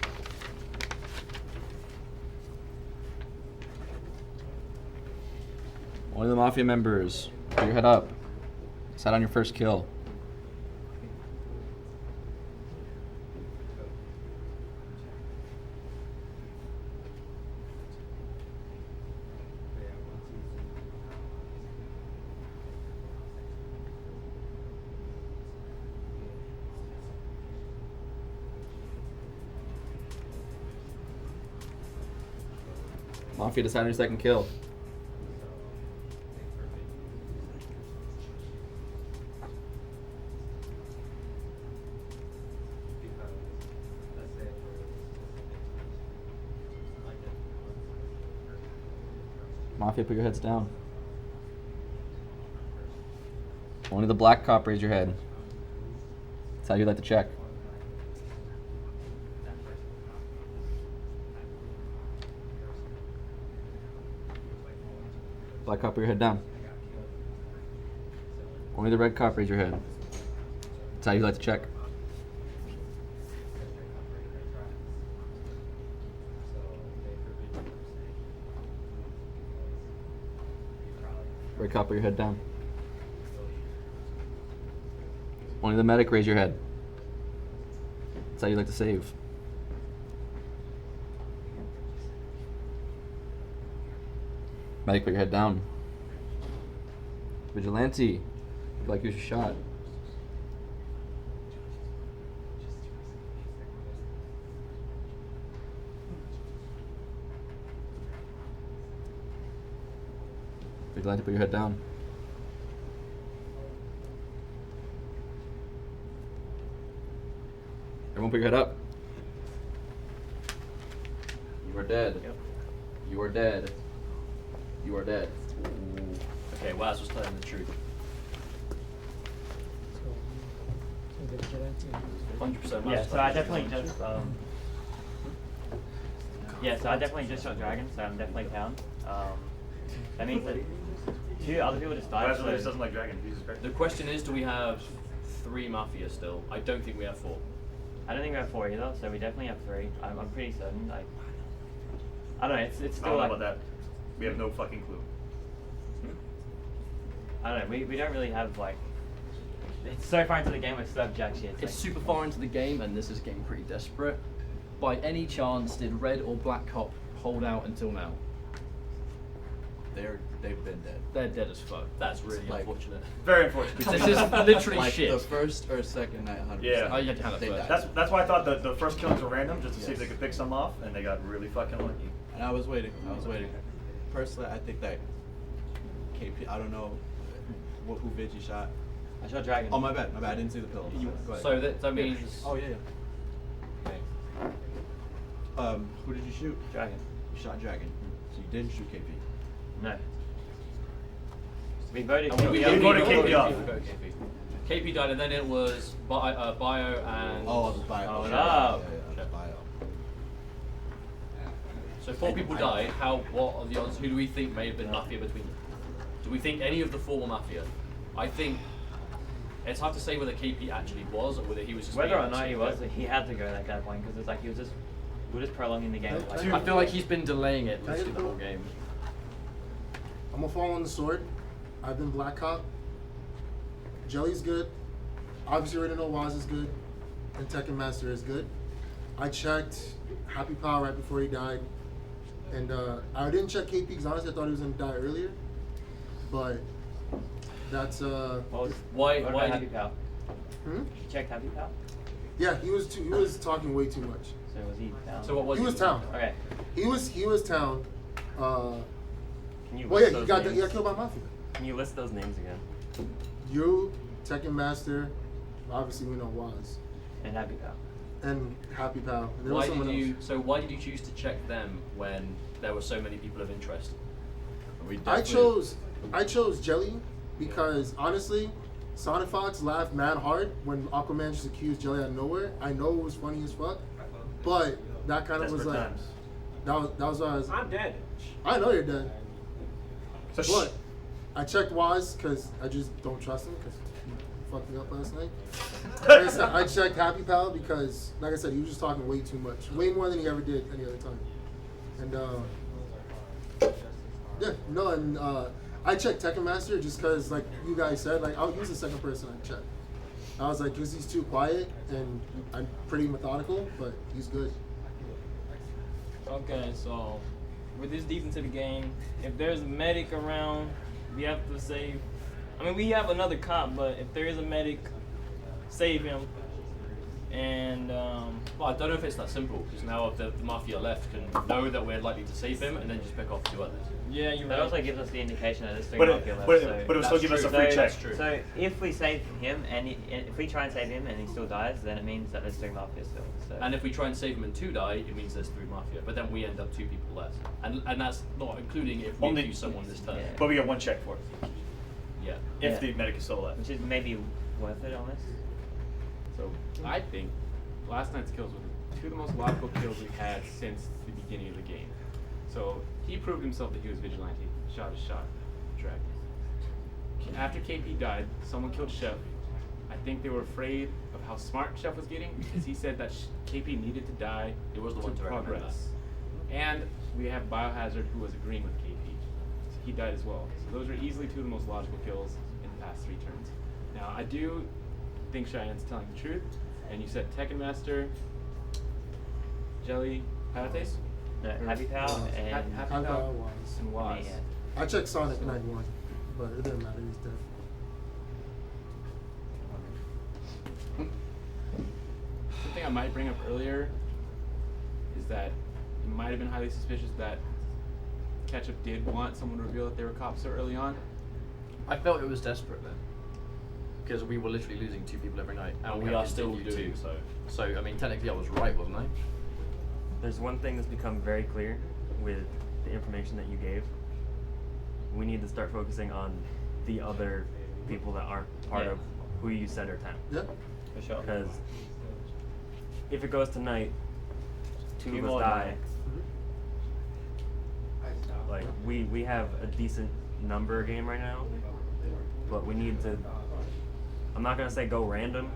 Only the Mafia members. Put your head up. Decide on your first kill. Mafia, decide on your second kill. Mafia, put your heads down. Only the black cop, raise your head. That's how you like to check. Black cop, put your head down. Only the red cop, raise your head. That's how you like to check. Red cop, put your head down. Only the medic, raise your head. That's how you like to save. Medic, put your head down. Vigilante, you'd like to use a shot. Vigilante, put your head down. Everyone put your head up. You are dead. Yep. You are dead. You are dead. Okay, Waz was telling the truth. 100% Yeah, so I definitely just shot Dragon, so I'm definitely Town. That means that 2 other people just died. Waz really doesn't like Dragon. Jesus Christ. The question is, do we have 3 Mafia still? I don't think we have 4. I don't think we have 4 either, so we definitely have 3. I'm pretty certain. Like, I don't know. It's I still don't know like about that. We have no fucking clue. I don't know. We don't really have like. It's so far into the game we still have jack shit. It's super far into the game, and this is getting pretty desperate. By any chance, did red or black cop hold out until now? They've been dead. They're dead as fuck. That's really Like, unfortunate. Very unfortunate. This is literally like shit. The first or second night, 100%. Yeah. Oh, you had to have it They first. died. That's why I thought the first killings were random, just to see if Yes. they could pick some off, and they got really fucking lucky. And I was waiting. Personally, I think that KP. I don't know who Vigi shot. I shot Dragon. Oh my bad. I didn't see the pill. Go ahead. So that means. Oh yeah. Okay. Who did you shoot? Dragon. You shot Dragon. So you didn't shoot KP. No. We voted. We voted KP off. KP died, and then it was Bio and. Oh, it was Bio. Oh, Okay. no. Yeah, Bio. So 4 people died. What are the odds? Who do we think may have been Mafia between them? Do we think any of the 4 were Mafia? I think it's hard to say whether KP actually was or whether he was just. Whether or not he was, he had to go at that point because it's like we're just prolonging the game. Like, I feel like he's been delaying it literally the whole game. I'm gonna fall on the sword. I've been Black Cop. Jelly's good. Obviously, already know Waz is good, and Tekken Master is good. I checked Happy Power right before he died, and I didn't check KP because honestly I thought he was gonna die earlier. But that's why Happy Pal? Hmm? You checked Happy Pal? Yeah, he was talking way too much. So was he town? So what was he? Was town. Okay. He was town. Can you Well, list yeah, those he got names? killed by Mafia. Can you list those names again? You, Tekken Master, obviously we know Waz. And Happy Pal. And Happy Pal. And there was someone else. So why did you choose to check them when there were so many people of interest? I chose Jelly because honestly, Sonic Fox laughed mad hard when Aquaman just accused Jelly out of nowhere. I know it was funny as fuck, but that kind of was like times. that was why I was. I'm dead. I know you're dead. So But I checked Waz because I just don't trust him because he fucked me up last night. Like I said, I checked Happy Pal because, like I said, he was just talking way too much, way more than he ever did any other time. And yeah, no, and I checked Tekken Master just because, like you guys said, like he was the second person I checked. I was like, because he's too quiet and I'm pretty methodical, but he's good. Okay, so we're this deep into the game. If there's a medic around, we have to save. I mean, we have another cop, but if there is a medic, save him. And well, I don't know if it's that simple because now the Mafia left can know that we're likely to save him and then just pick off 2 others. Yeah, you're That right. also gives us the indication that there's 3 But Mafia left. but so it will still give us a free check. That's true. So if we save him and if we try and save him and he still dies, then it means that there's 3 Mafia still. So. And if we try and save him and 2 die, it means there's 3 Mafia. But then we end up 2 people less. And that's not including if we accuse someone this turn. Yeah. But we get 1 check for it. Yeah. If the medic is still alive. Which is maybe worth it on this. So I think last night's kills were 2 of the most logical kills we've had since the beginning of the game. So he proved himself that he was vigilante. Shot his shot. Dragged. After KP died, someone killed Chef. I think they were afraid of how smart Chef was getting because he said that KP needed to die. It was the one to recommend progress. And we have Biohazard who was agreeing with KP. So he died as well. So those are easily 2 of the most logical kills in the past 3 turns. Now I do think Cheyenne's telling the truth. And you said Tekken Master, Jelly, Patates? No, Happy Pal and Happy Pal, Pal, Waz. and Waz. Yeah. I checked Sonic 91, but it didn't matter. He's dead. Something I might bring up earlier is that it might have been highly suspicious that Ketchup did want someone to reveal that they were cops so early on. I felt it was desperate then. Because we were literally losing 2 people every night. And we have are still continued doing to. so. I mean, technically I was right, wasn't I? There's one thing that's become very clear with the information that you gave. We need to start focusing on the other people that aren't part of who you said are town. Yeah. For sure. Because if it goes tonight, 2 of us more die. Mm-hmm. Like we have a decent number game right now, but we need to. I'm not gonna say go random,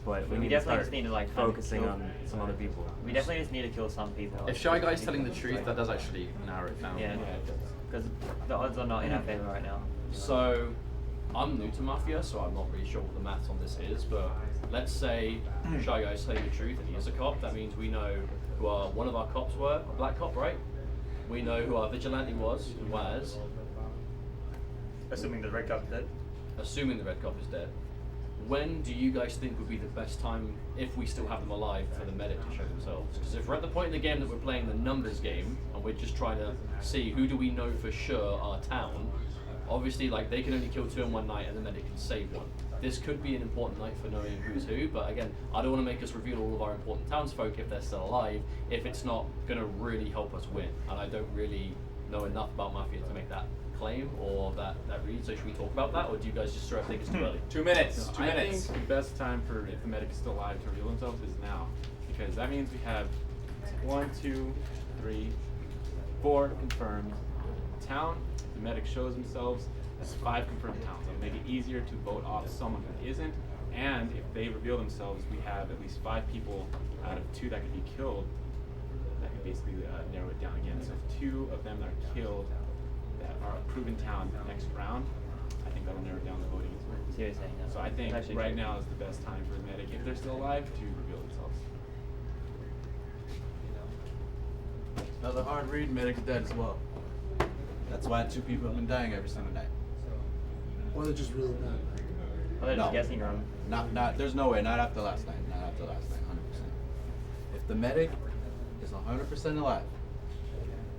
but we need to definitely start just need to like focusing kill- on some other people. We definitely just need to kill some people. If Shy Guy's telling the truth, that does actually narrow it down. Yeah, because the odds are not in our favor right now. So, I'm new to Mafia, so I'm not really sure what the maths on this is, but let's say Shy Guy's telling the truth and he is a cop. That means we know who one of our cops were, a black cop, right? We know who our vigilante was, who was. Assuming the red cop is dead? Assuming the red cop is dead. When do you guys think would be the best time, if we still have them alive, for the medic to show themselves? Because if we're at the point in the game that we're playing the numbers game, and we're just trying to see who do we know for sure are town, obviously like they can only kill 2 in one night and the medic can save 1. This could be an important night for knowing who's who, but again, I don't want to make us reveal all of our important townsfolk if they're still alive, if it's not going to really help us win. And I don't really know enough about Mafia to make that claim or that read, so should we talk about that, or do you guys just sort of think it's too early? 2 minutes. I think the best time for if the medic is still alive to reveal themselves is now, because that means we have 1, 2, 3, 4 confirmed. Town, the medic shows themselves, that's 5 confirmed towns. It'll make it easier to vote off someone who isn't, and if they reveal themselves, we have at least 5 people out of 2 that could be killed. That could basically narrow it down again. So if 2 of them are killed that are a proven town next round, I think that'll narrow down the voting. See what you're saying, yeah. So I think That's actually right true. now is the best time for the medic, if they're still alive, to reveal themselves. Another hard read, medic's dead as well. That's why 2 people have been dying every single night. Or they're just really bad. Oh, they're just guessing wrong. Not. There's no way. Not after last night. Not after last night. 100%. If the medic is 100% alive,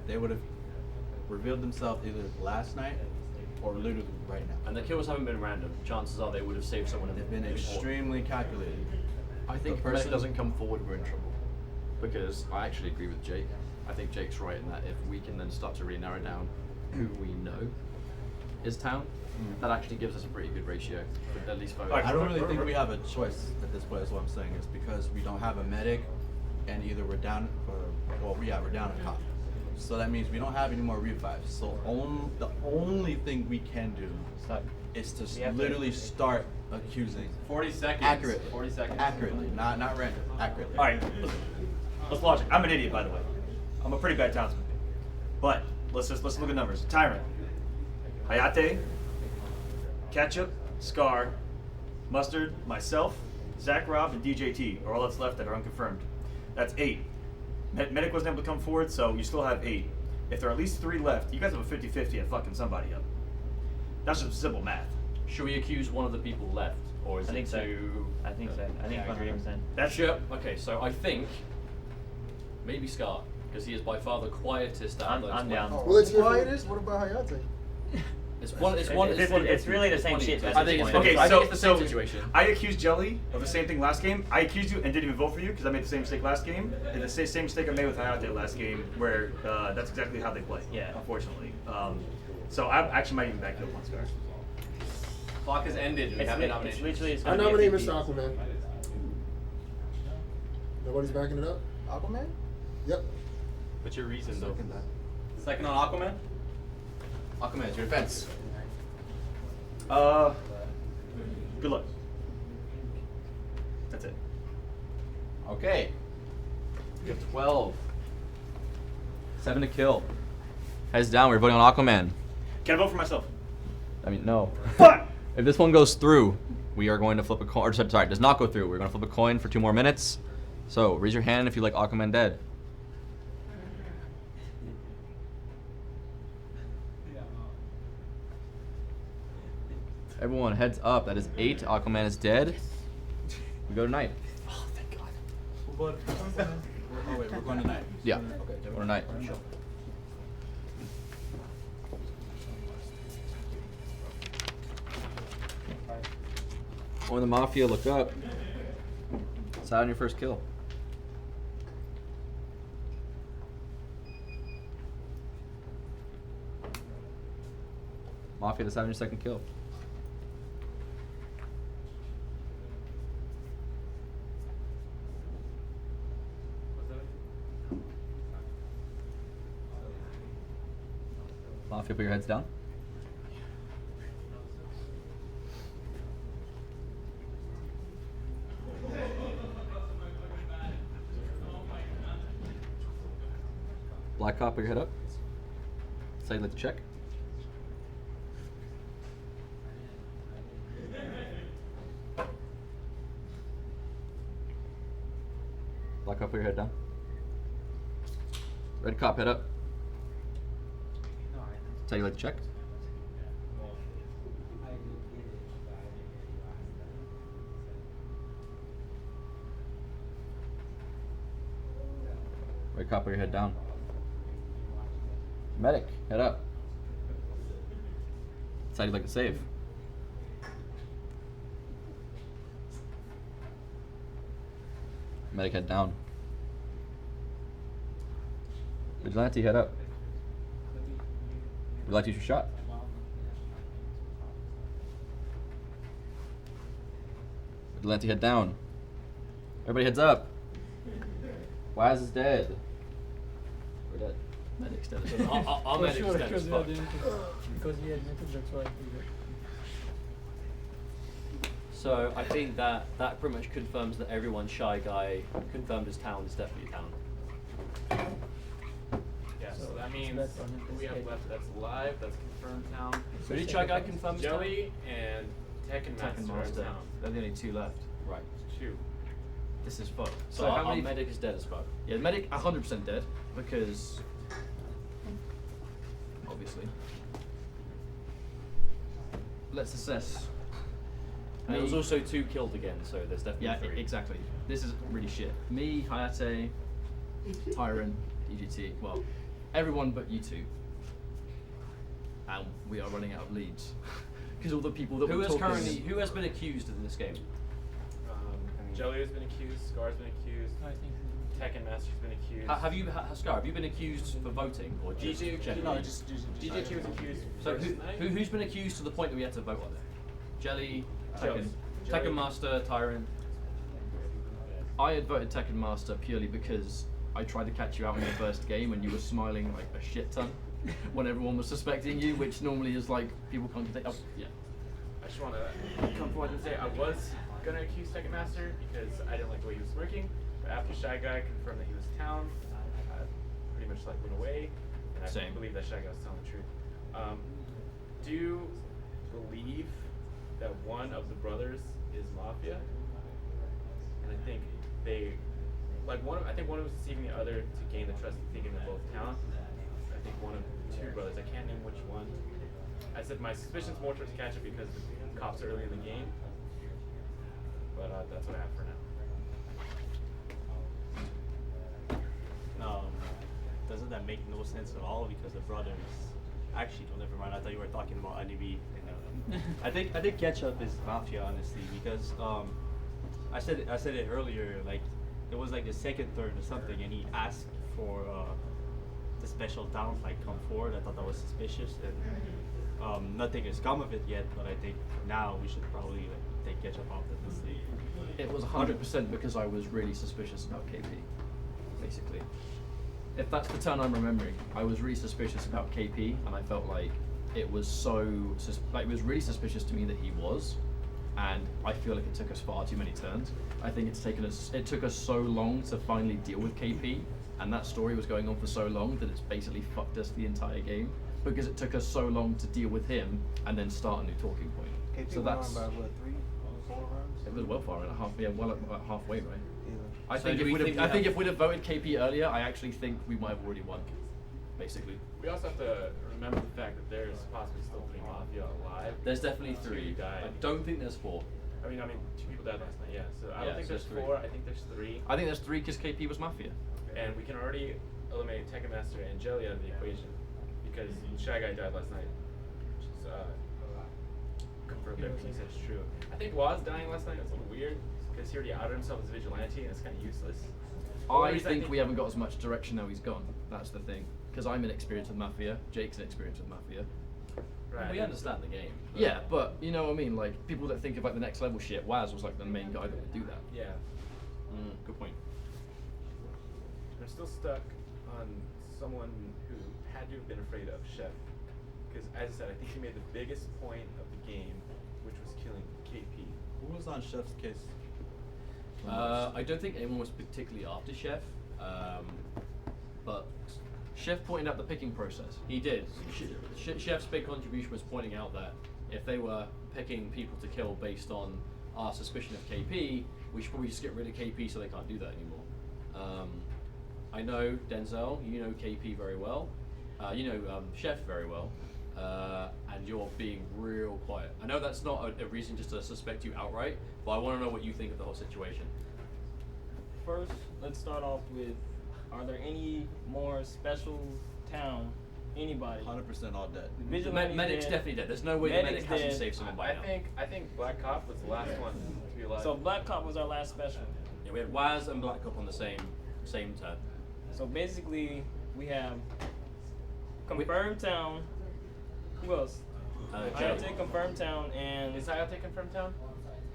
they would have revealed themselves either last night or literally right now. And the kills haven't been random. Chances are they would have saved someone. They've been extremely calculated. I think if The the medic person- doesn't come forward, we're in trouble. Because I actually agree with Jake. I think Jake's right in that if we can then start to really narrow down who we know is town, that actually gives us a pretty good ratio, for at least voting. I don't really think we have a choice at this point, is what I'm saying, is because we don't have a medic and either we're down, we're down a cop. So that means we don't have any more revives. So the only thing we can do is to literally start accusing. 40 seconds. Accurately. 40 seconds. Accurately. Not random. Accurately. All right, let's logic. I'm an idiot, by the way. I'm a pretty bad townsman. But let's look at numbers. Tyrant, Hayate, Ketchup, Scar, Mustard, myself, Zach Rob, and DJT are all that's left that are unconfirmed. That's 8. Medic wasn't able to come forward, so you still have 8. If there are at least 3 left, you guys have a 50-50 at fucking somebody up. That's just simple math. Should we accuse one of the people left, or is I it think so. to? I think so. I think 100%. That's sure. Okay, so I think maybe Scar, because he is by far the quietest out of those. I'm down. Well, it's quietest. What about Hayate? It's one. It's really the same shit. I think it's okay. I So, think it's the same situation. I accused Jelly of the same thing last game. I accused you and didn't even vote for you because I made the same mistake last game. And the same mistake I made with Hayate last game, where that's exactly how they play. Yeah. Unfortunately. So I actually might even back you up on Scar. Clock has ended. We have a nomination. It's literally I nominate Mr. Aquaman. Nobody's backing it up? Aquaman? Yep. What's your reason, though? Second on Aquaman? Aquaman, it's your defense. Good luck. That's it. Okay. We have 12. 7 to kill. Heads down, we're voting on Aquaman. Can I vote for myself? I mean, no. Fuck! If this one goes through, we are going to flip a coin. Or sorry, does not go through. We're going to flip a coin for 2 more minutes. So raise your hand if you like Aquaman dead. Everyone, heads up. That is 8. Aquaman is dead. We go tonight. Oh, thank God. Oh wait, we're going tonight. Yeah. Okay, go tonight. When the Mafia, look up. Decide on your first kill. Mafia, decide on your second kill. Mafia, put your heads down. Black Cop, put your head up. So you'd like to check. Black Cop, put your head down. Red Cop, head up. So you like to check. Red Cop, put your head down. Medic, head up. That's how you'd like to save. Medic, head down. Vigilante, head up. Would you like to use your shot? Vigilante, head down. Everybody heads up. Waz is dead. We're dead. Medic's dead as fuck. Our For medic's sure, dead as because we fuck. admitted, because we admitted, that's why we did. So I think that pretty much confirms that everyone Shy Guy confirmed as town is definitely town. Yeah, so So that it's means better on who we have this left that's live, that's confirmed town. So did Shy Guy confirm as town? Jelly and Tekken Master are in town. They're the only two left. Right. Two. This is fucked. So, So how our many- medic is dead as fuck. Yeah, the medic 100% dead because obviously. Let's assess. And there was also 2 killed again, so there's definitely 3. Exactly. This is really shit. Me, Hayate, Tyrant, EGT. Well, everyone but you two. And we are running out of leads because all the people that Who were is talking. currently- Who has been accused in this game? Jelly has been accused, Scar's been accused, Tekken Master's been accused. Scar, have you been accused for voting or just DJ generally? no, just DJT was accused. So first night. who's been accused to the point that we had to vote on it? Jelly, Jelly. Tekken Master, Tyrant. I had voted Tekken Master purely because I tried to catch you out in your first game and you were smiling like a shit ton when everyone was suspecting you, which normally is like people can't take. Oh, yeah. I just want to come forward and say I was gonna accuse Tekken Master because I didn't like the way he was working. But after Shy Guy confirmed that he was town, I pretty much like went away, and I Same. believe that Shy Guy was telling the truth. Do you believe that one of the brothers is Mafia? And I think they, like I think one was deceiving the other to gain the trust of thinking they're both town. I think one of 2 brothers. I can't name which one. I said my suspicions more towards Ketchup because the cops are early in the game. But that's what I have for now. Doesn't that make no sense at all? Because the brothers. Actually, no, never mind. I thought you were talking about Anibi. I think Ketchup is Mafia, honestly, because I said it earlier. Like it was like the second, third, or something, and he asked for the special town like come forward. I thought that was suspicious, and nothing has come of it yet. But I think now we should probably take Ketchup off the list. It was 100% because I was really suspicious about KP, basically. If that's the turn I'm remembering, I was really suspicious about KP, and I felt like it was it was really suspicious to me that he was, and I feel like it took us far too many turns. I think it took us so long to finally deal with KP, and that story was going on for so long that it's basically fucked us the entire game because it took us so long to deal with him and then start a new talking point. KP So went that's on by what, 3, 4 rounds? it was well far in halfway, right? Yeah. I So think do we think we if have- we'd have voted KP earlier, I actually think we might have already won, basically. We also have to remember the fact that there's possibly still 3 Mafia alive. There's definitely 2 3. died. I don't think there's 4. I mean, 2 people died last night. Yeah. So I Yeah, don't think so there's there's 4. I think there's 3. I think there's 3 because KP was Mafia. And we can already eliminate Tekken Master and Jelly out of the equation because Shy Guy died last night, which is confirmed everything he said is true. I think Waz dying last night was a little weird because he already outed himself as a vigilante and it's kind of useless. I think we haven't got as much direction now he's gone. That's the thing. Because I'm inexperienced with Mafia, Jake's inexperienced with Mafia. Right. We understand the game. Yeah, but you know what I mean? Like, people that think about the next level shit, Waz was like the main guy that would do that. Yeah. Good point. I'm still stuck on someone who had to have been afraid of Chef. Because as I said, I think he made the biggest point of the game, which was killing KP. Who was on Chef's case? I don't think anyone was particularly after Chef, but Chef pointed out the picking process. He did. Chef's big contribution was pointing out that if they were picking people to kill based on our suspicion of KP, we should probably just get rid of KP so they can't do that anymore. I know Denzel, you know KP very well, you know Chef very well, and you're being real quiet. I know that's not a reason just to suspect you outright, but I want to know what you think of the whole situation. First, let's start off with, are there any more special town? Anybody? 100% all dead. Medic's definitely dead. There's no way the medic hasn't saved someone by now. I think Black Cop was the last one to be alive. So Black Cop was our last special. Yeah, we had Waz and Black Cop on the same turn. So basically, we have confirmed town. Who else? Hayate confirmed town and is Hayate confirmed town?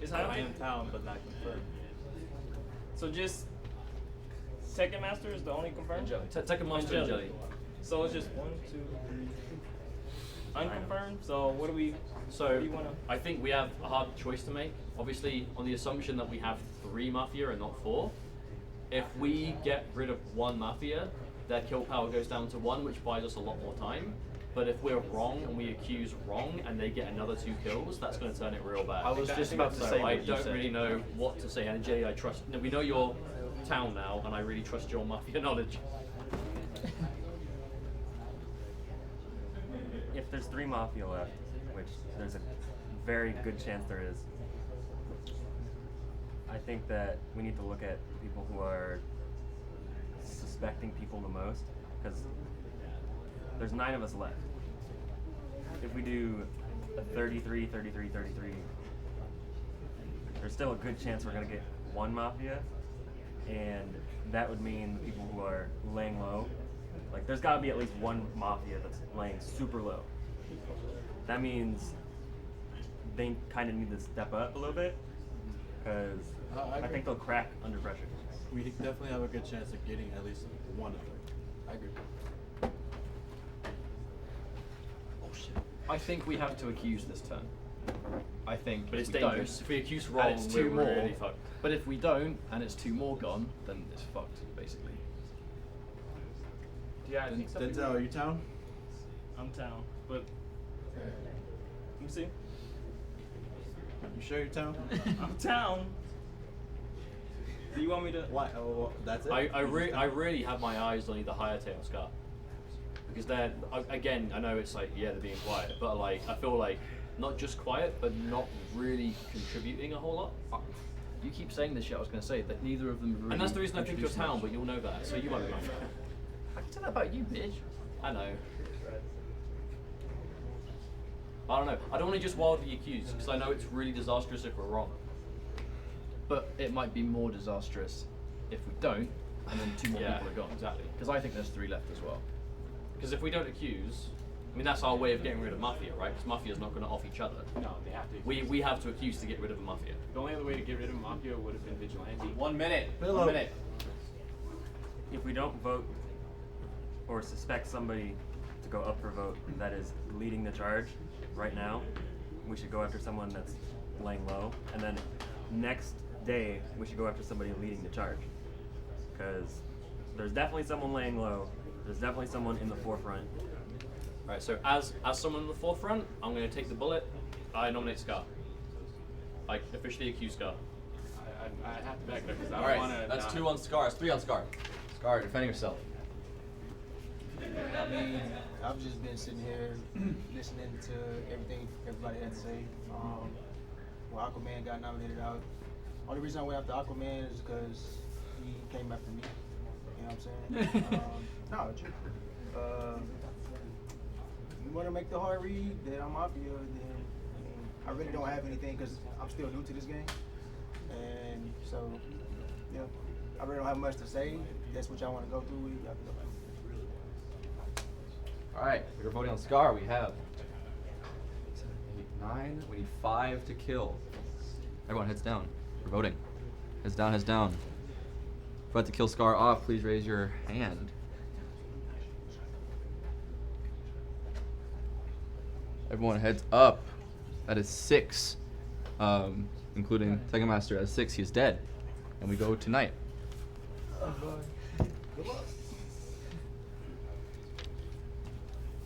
Is I am Hayate town, but not confirmed. So just Tekken Master is the only confirmed. Tekken Master and Jelly. So it's just 1, 2, 3. Unconfirmed. So what do we? So what do you wanna? I think we have a hard choice to make. Obviously, on the assumption that we have 3 Mafia and not 4. If we get rid of 1 Mafia, their kill power goes down to 1, which buys us a lot more time. But if we're wrong and we accuse wrong and they get another 2 kills, that's going to turn it real bad. I was just about to So say I what you don't said. really know what to say. And Jay, I trust. No, we know your town now, and I really trust your Mafia knowledge. If there's 3 Mafia left, which there's a very good chance there is, I think that we need to look at people who are suspecting people the most, because there's 9 of us left. If we do a 33, 33, 33, there's still a good chance we're going to get 1 Mafia, and that would mean the people who are laying low, like there's got to be at least 1 Mafia that's laying super low. That means they kind of need to step up a little bit, because I think they'll crack under pressure. We definitely have a good chance of getting at least 1 of them. I agree. I think we have to accuse this turn. I think, But if it's we dangerous. don't, if we accuse And wrong, it's we're 2 more. really fucked. But if we don't, and it's 2 more gone, then it's fucked, basically. Yeah, I think something. Denzel, are you town? I'm town, but let me see. You sure you're town? I'm town. Do you want me to? Why? Oh, that's it. I really have my eyes on either Hayate or Scar. Because they're, again, I know it's like, yeah, they're being quiet, but like, I feel like, not just quiet, but not really contributing a whole lot. You keep saying this shit, I was going to say, that neither of them really. And that's the reason I think you're town, but you'll know that, so you might be Mafia. I can say that about you, bitch. I know. I don't know. I don't want to just wildly accuse, because I know it's really disastrous if we're wrong. But it might be more disastrous if we don't, and then 2 more people are gone. Exactly. Because I think there's 3 left as well. Because if we don't accuse, I mean, that's our way of getting rid of Mafia, right? Because Mafia's not going to off each other. No, they have to. We have to accuse to get rid of a Mafia. The only other way to get rid of Mafia would have been Vigilante. 1 minute. Philip. 1 minute. If we don't vote or suspect somebody to go up for vote that is leading the charge right now, we should go after someone that's laying low, and then next day we should go after somebody leading the charge, because there's definitely someone laying low, there's definitely someone in the forefront. Right, so as someone in the forefront, I'm going to take the bullet. I nominate Scar. I officially accuse Scar. I have to back it up because I All don't right, want to. that's 2 on Scar. It's 3 on Scar. Scar, defend yourself. I mean, I've just been sitting here listening to everything everybody had to say. Well, Aquaman got nominated out. Only reason I went after Aquaman is because he came after me. You know what I'm saying? No, true. You want to make the hard read that I'm Mafia, then I really don't have anything because I'm still new to this game. And so, yeah, I really don't have much to say. If that's what y'all want to go through with, y'all can go back. Alright, we're voting on Scar. We have 9. We need 5 to kill. Everyone, heads down. We're voting. Heads down, heads down. If you want to kill Scar off, please raise your hand. Everyone, heads up. That is 6. Including Tiger Master as 6. He is dead. And we go tonight. Good luck.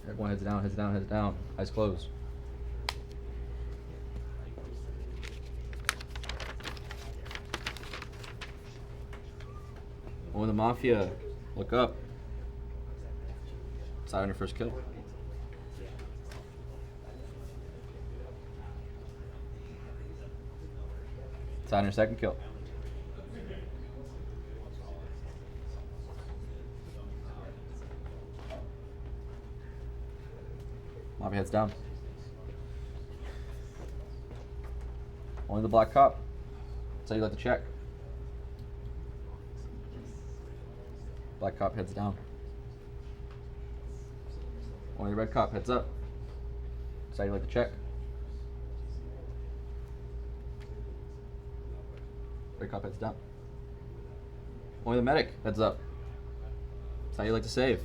Everyone heads down, heads down, heads down. Eyes closed. Oh, the Mafia. Look up. Decide on your first kill. Decide on your second kill. Mafia heads down. Only the black cop. That's how you like to check. Black cop heads down. Only the red cop heads up. That's how you like to check. Red cop heads down. Only the medic heads up. That's how you like to save.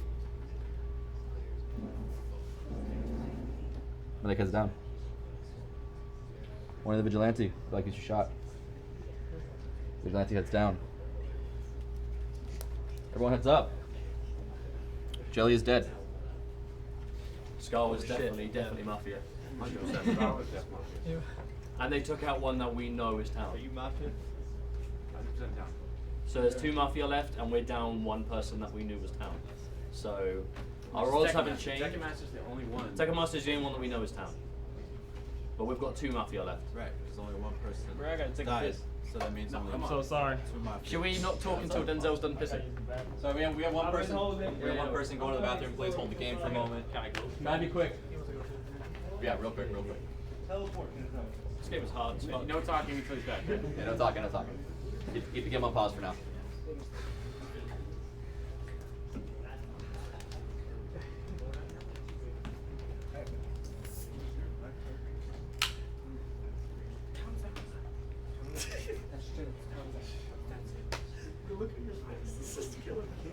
Malik heads down. One of the vigilante. Like it's your shot. Vigilante heads down. Everyone heads up. Jelly is dead. Scar was definitely Mafia. 100%. Scar was definitely Mafia. And they took out one that we know is Town. Are you Mafia? 100% Town. So there's 2 Mafia left, and we're down 1 person that we knew was Town. So our roles haven't changed. Tekken Master's the only one. Tekken Master's the only one that we know is Town. But we've got 2 Mafia left. Right, there's only one person Bro, I gotta take a dies, piss. so that means only I'm one. so sorry. Two Mafia. Should we not talk until Denzel's done pissing? So we have one person. We have one person going to the bathroom. Please hold the game for a moment. Can I go? Gotta be quick. Yeah, real quick. This game is hard. No talking until he's back. Yeah, no talking. Keep the game on pause for now. Look at your face. This is killing me.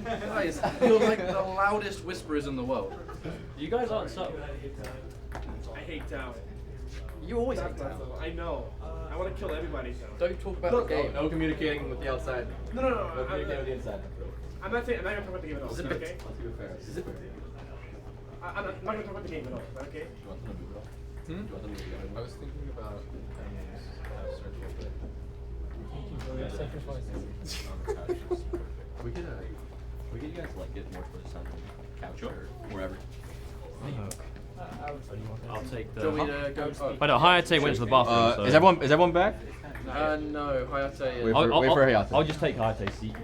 Guys, you're like the loudest whisperers in the world. You guys aren't so. I hate Town. You always hate Town. I know. I want to kill everybody. Don't talk about Look, the game. No communicating with the outside. No. No communicating with the inside. I'm not saying. I'm not gonna talk about the game at all. Zip it. Okay. Let's keep it fair. Zip it. I'm not gonna talk about the game at all. Okay. Do you want them to move it all? Do you want them to move it all? I was thinking about circle, but We could you guys like get more towards the center, couch or wherever. I'll take the. Do you want me to go? But Hayate went to the bathroom. So. Is everyone back? No, Hayate. Wait for Hayate. I'll just take Hayate's seat.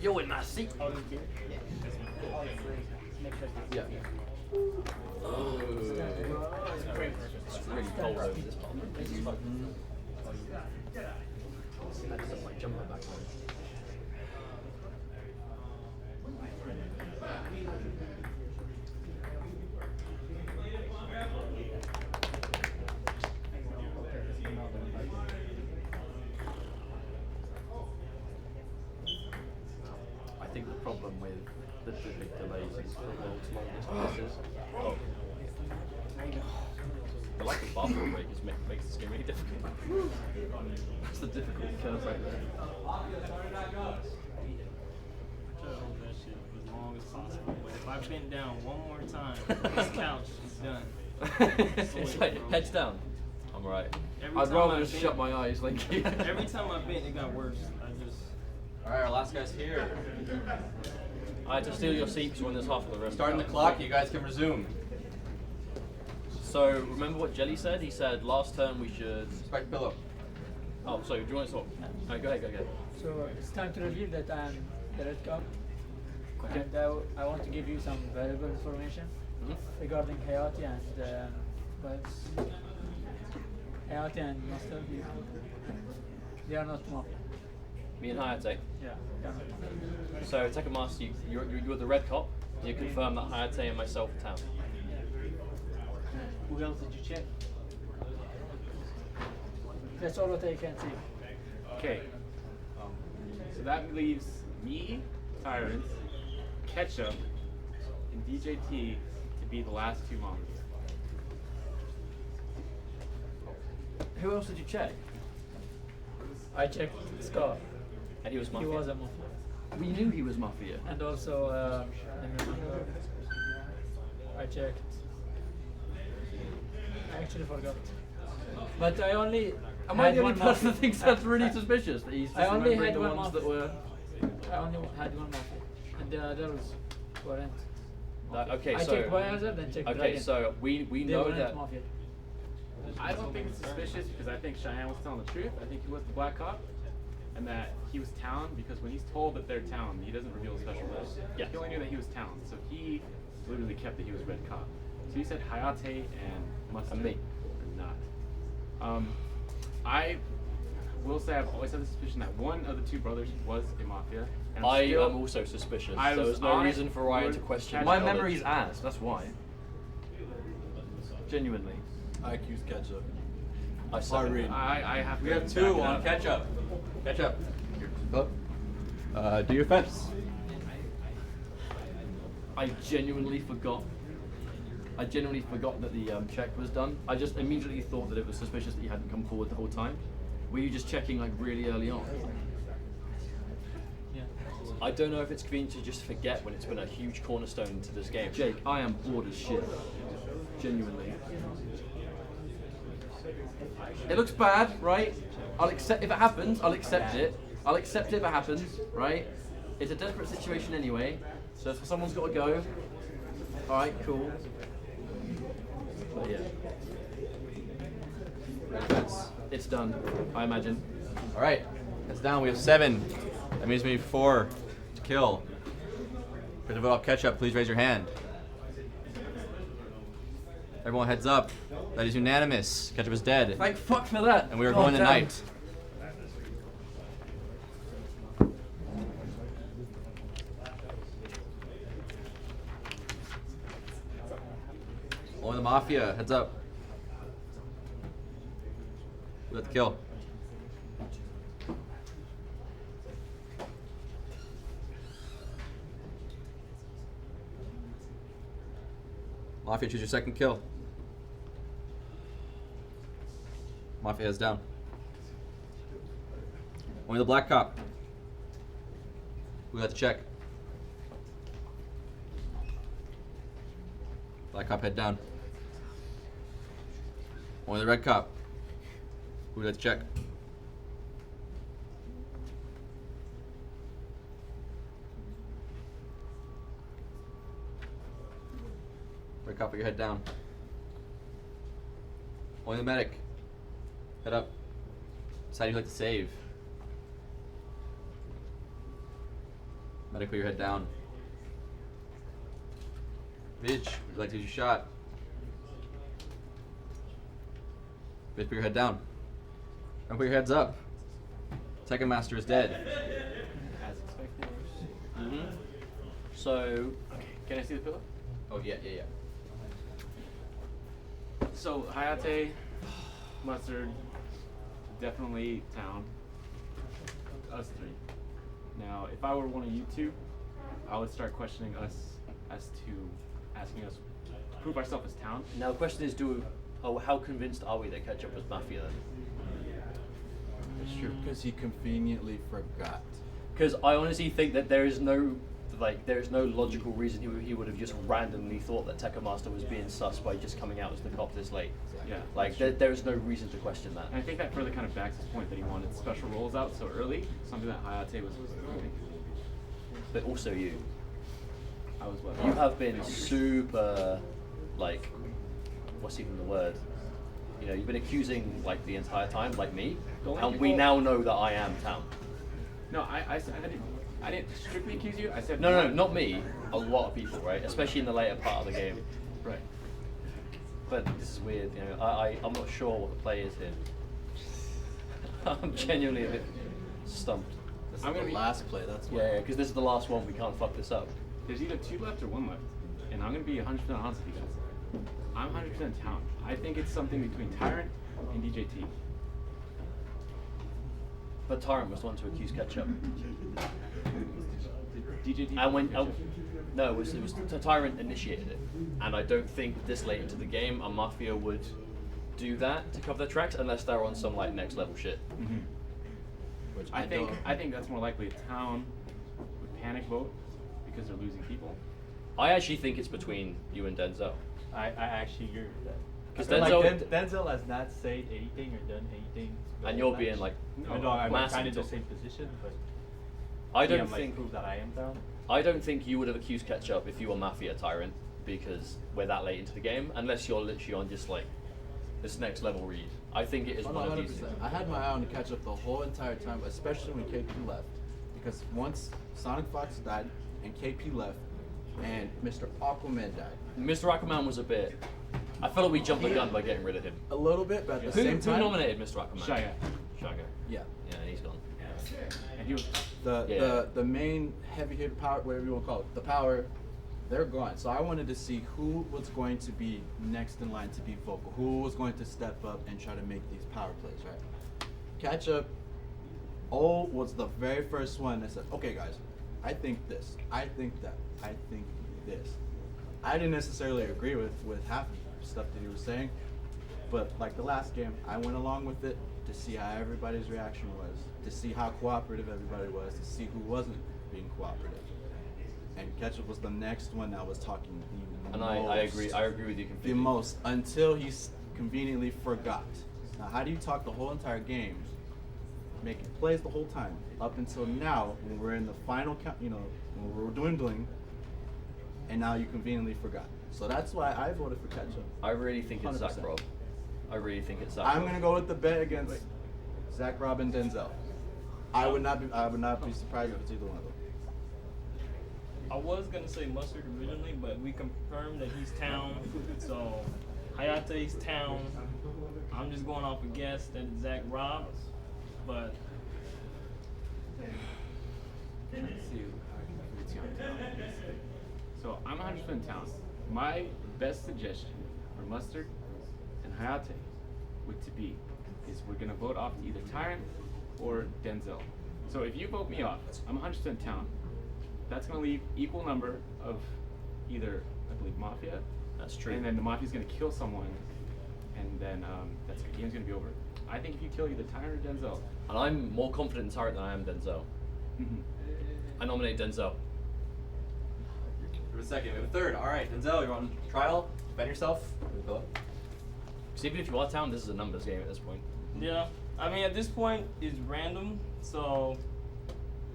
You're in my seat. Yeah. It's really cold over this moment. This is fucking. I just have my jumper back on. I think the problem with the big delays is the world's longest misses. I like the bathroom break, it makes this game really difficult. That's the difficulty curve right there. As long as possible. But if I bend down one more time, this couch is done. It's like, heads down. I'm alright. Every I'd time rather I just bend- shut my eyes, thank you. Every time I bent, it got worse. Alright, our last guy's here. I had to steal your seats when there's half of the room. Starting the clock, you guys can resume. So, remember what Jelly said? He said last turn we should... Spike pillow. Oh, so do you want to talk? Go ahead. So it's time to reveal that I'm the red cop. Okay. And I want to give you some valuable information regarding Hayate and Hayate and Master. They are not Mafia. Me and Hayate. Yeah. So, Tekken Master, you're the red cop. You confirm that Hayate and myself are town. Who else did you check? That's all what I can see. Okay. So that leaves me, Tyrant, Ketchup, and DJT to be the last 2 monsters. Who else did you check? I checked Scar. And he was Mafia? He was a Mafia. We knew he was Mafia. And also, let me remember. I checked. I actually forgot. But I only. Am I the only person that thinks that's really suspicious? That he's just I only remembering had the one ones Mafia. that were. I only had one Mafia. And the others weren't. Okay, I so. checked Biohazard, then checked Okay, Dragon. so we They know weren't that. Mafia. I don't think it's suspicious because I think Cheyenne was telling the truth. I think he was the Black Cop, and that he was Town because when he's told that they're Town, he doesn't reveal the special rules. Yeah. He only knew that he was Town, so he literally kept that he was Red Cop. So he said Hayate and Mustard And me. are not. I will say I've always had the suspicion that one of the 2 brothers was a Mafia. And I still- am also suspicious. I There was was no on it, reason for Ryan would to question catch my up. memory's ass, that's why. Genuinely. I accuse ketchup. I second that. I have to. We have back two it on up. ketchup. Ketchup. Do your fence. I genuinely forgot that the check was done. I just immediately thought that it was suspicious that you hadn't come forward the whole time. Were you just checking like really early on? Yeah. I don't know if it's convenient to just forget when it's been a huge cornerstone to this game. Jake, I am bored as shit. Genuinely. It looks bad, right? I'll accept if it happens. I'll accept it. I'll accept it if it happens, right? It's a desperate situation anyway, so if someone's got to go. All right, cool. But yeah, it's done. I imagine. All right, it's down. We have 7. That means we need 4 to kill. For the vote off ketchup, please raise your hand. Everyone heads up. That is unanimous. Ketchup is dead. Thank fuck for that. And we are God going the damn. night. Only the Mafia, heads up. We got the kill. Mafia, choose your second kill. Mafia heads down. Only the black cop. We got the check. Black cop head down. Only the red cop. We got the check. Red cop, put your head down. Only the medic. Head up. Side you'd like to save. Medic, put your head down. Vidge, would you like to use your shot? Vidge, put your head down. Don't put your heads up. Second master is dead. As expected. So, okay, can I see the pillow? Oh yeah. So Hayate, Mustard, definitely Town. Us 3. Now, if I were one of you two, I would start questioning us as to asking us to prove ourselves as Town. Now the question is, how convinced are we that Ketchup was Mafia then? It's true. Because he conveniently forgot. Because I honestly think that there is no logical reason he would have just randomly thought that Tekka Master was being sus by just coming out as the cop this late. Yeah. Like there is no reason to question that. And I think that further kind of backs his point that he wanted special roles out so early, something that Hayate was doing. But also you. I was what? You have been super, like, what's even the word? You know, you've been accusing like the entire time, like me, and we now know that I am Town. No, I didn't strictly accuse you. I said No, not me. A lot of people, right? Especially in the later part of the game. Right. But this is weird, you know. I'm not sure what the play is here. I'm genuinely a bit stumped. This is the last play. That's why. Yeah, because this is the last one. We can't fuck this up. There's either 2 left or 1 left, and I'm gonna be 100% honest with you guys. I'm 100% Town. I think it's something between Tyrant and DJT. But Tyrant was the one to accuse Ketchup. DJT. And when no, it was Tyrant initiated it, and I don't think this late into the game a Mafia would do that to cover their tracks unless they're on some like next level shit. Mm-hmm. Which I think that's more likely a Town would panic vote because they're losing people. I actually think it's between you and Denzel. I actually agree with that. Because Denzel has not said anything or done anything. And you're being like, I'm massive kind of the talk. same position, but I don't I'm, think prove that I am Town. I don't think you would have accused Ketchup if you were Mafia Tyrant, because we're that late into the game, unless you're literally on just like this next level read. I think it is Oh, one no, of these. 100%. I had my eye on Ketchup the whole entire time, especially when KP left. Because once Sonic Fox died and KP left and Mr. Aquaman died. Mr. Aquaman was a bit. I felt like we jumped the gun by getting rid of him. A little bit, but at the same time. Who nominated Mr. Aquaman? Shia. Yeah. Yeah, he's gone. And he was The main heavy hit power, whatever you want to call it, the power they're gone. So I wanted to see who was going to be next in line to be vocal, who was going to step up and try to make these power plays, right? Ketchup was the very first one that said, okay guys, I think this, I think that, I think this. I didn't necessarily agree with half the stuff that he was saying, but like the last game, I went along with it to see how everybody's reaction was, to see how cooperative everybody was, to see who wasn't being cooperative. And Ketchup was the next one that was talking the And most. I agree with you completely. The most, until he conveniently forgot. Now, how do you talk the whole entire game, making plays the whole time, up until now, when we're in the final count, you know, when we're dwindling, and now you conveniently forgot. So that's why I voted for Ketchup. I really think it's Zach 100%. Rob. I really think it's Zach I'm Rob. gonna go with the bet against Zach Rob and Denzel. I would not be surprised if it's either one of them. I was gonna say Mustard originally, but we confirmed that he's town. So Hayate's town. I'm just going off a guess that it's Zach Rob, but let's see. So I'm 100% town. My best suggestion for Mustard and Hayate would to be is we're gonna vote off either Tyrant or Denzel. So if you vote me off, I'm 100% town. That's gonna leave equal number of either, I believe, Mafia. That's true. And then the Mafia's gonna kill someone, and then the game's gonna be over. I think if you kill either Tyrant or Denzel. And I'm more confident in Tyrant than I am Denzel. I nominate Denzel. We have a second. We have a third. All right, Denzel, you're on trial. Defend yourself. Because even if you are town, this is a numbers game at this point. yeah. I mean, at this point, it's random. So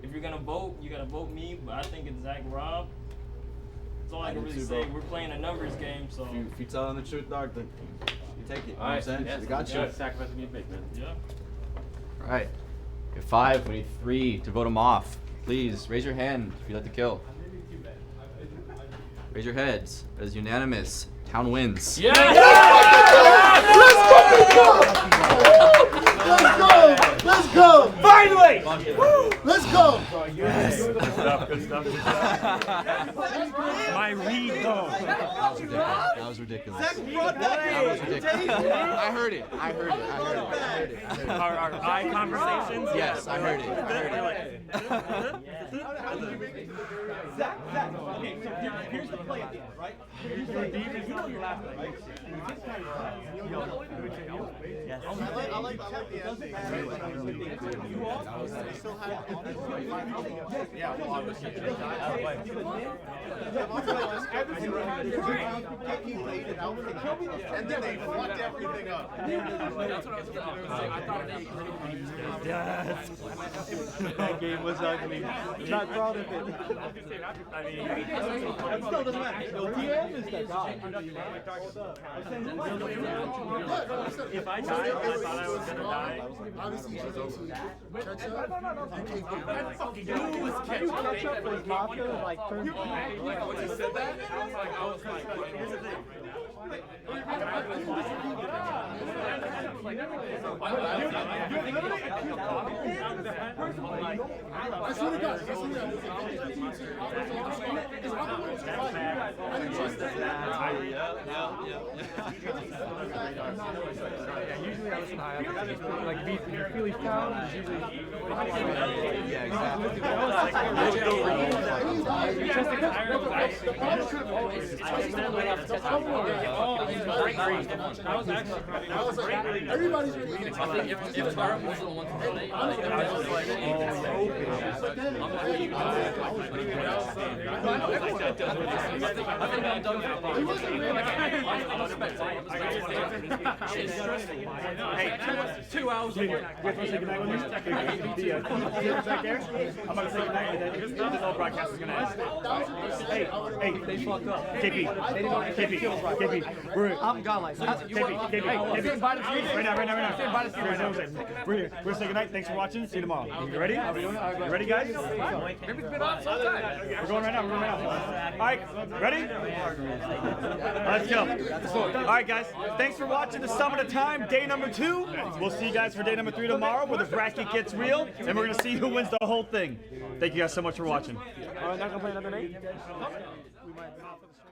if you're gonna vote, you gotta vote me. But I think it's Zach Rob. That's all I can do really too, say. bro. We're playing a numbers game, so. If you're telling the truth, dog, then you take it. You know what I'm Alright, saying? yes, We got you. Yeah, sacrifice we need to make, man. Yeah. All right. We have 5. We need 3 to vote him off. Please raise your hand if you'd like to kill. Raise your heads. That is unanimous. Town wins. Let's go! Let's go! Finally! Let's go! Yes. Good stuff, good stuff, good stuff. My read though. That was ridiculous. That was ridiculous. I heard it. I heard it. Our eye conversations? Yes, I heard it. Zach, okay, so here's the play at the end, right? You know you're laughing, right? Yes. I like the ending. Yeah, well, obviously. And then they fucked everything up. That's what I was going to say. I thought it was Yes. That game was ugly. I'm not proud of it. I mean, it still doesn't matter. TM is the guy. If I died, I thought I was gonna die. Obviously, Ketchup was Mafia like turned. When you said that, I was like, here's the thing. I swear to God, Usually I listen to high. Like Feely's town is usually. everybody's ready. I think if Tyrant was the one to donate, I think I was like, I think I'm done Hey, 2 hours of work. You guys want to say goodnight with me? Back there? I'm going to say goodnight and then this whole broadcast is going to end. Hey, they fucked up. KP, I'm gone like that. KP. Right now. We're here. We're going to say goodnight. Thanks for watching. See you tomorrow. You ready? You ready, guys? Maybe it's been on sometime. We're going right now. All right, ready? Let's go. All right, guys. Thanks for watching the Summit of Time, day number 2. We'll see you guys for day number 3 tomorrow, where the bracket gets real, and we're gonna see who wins the whole thing. Thank you guys so much for watching. Not gonna play another night? might mouth of the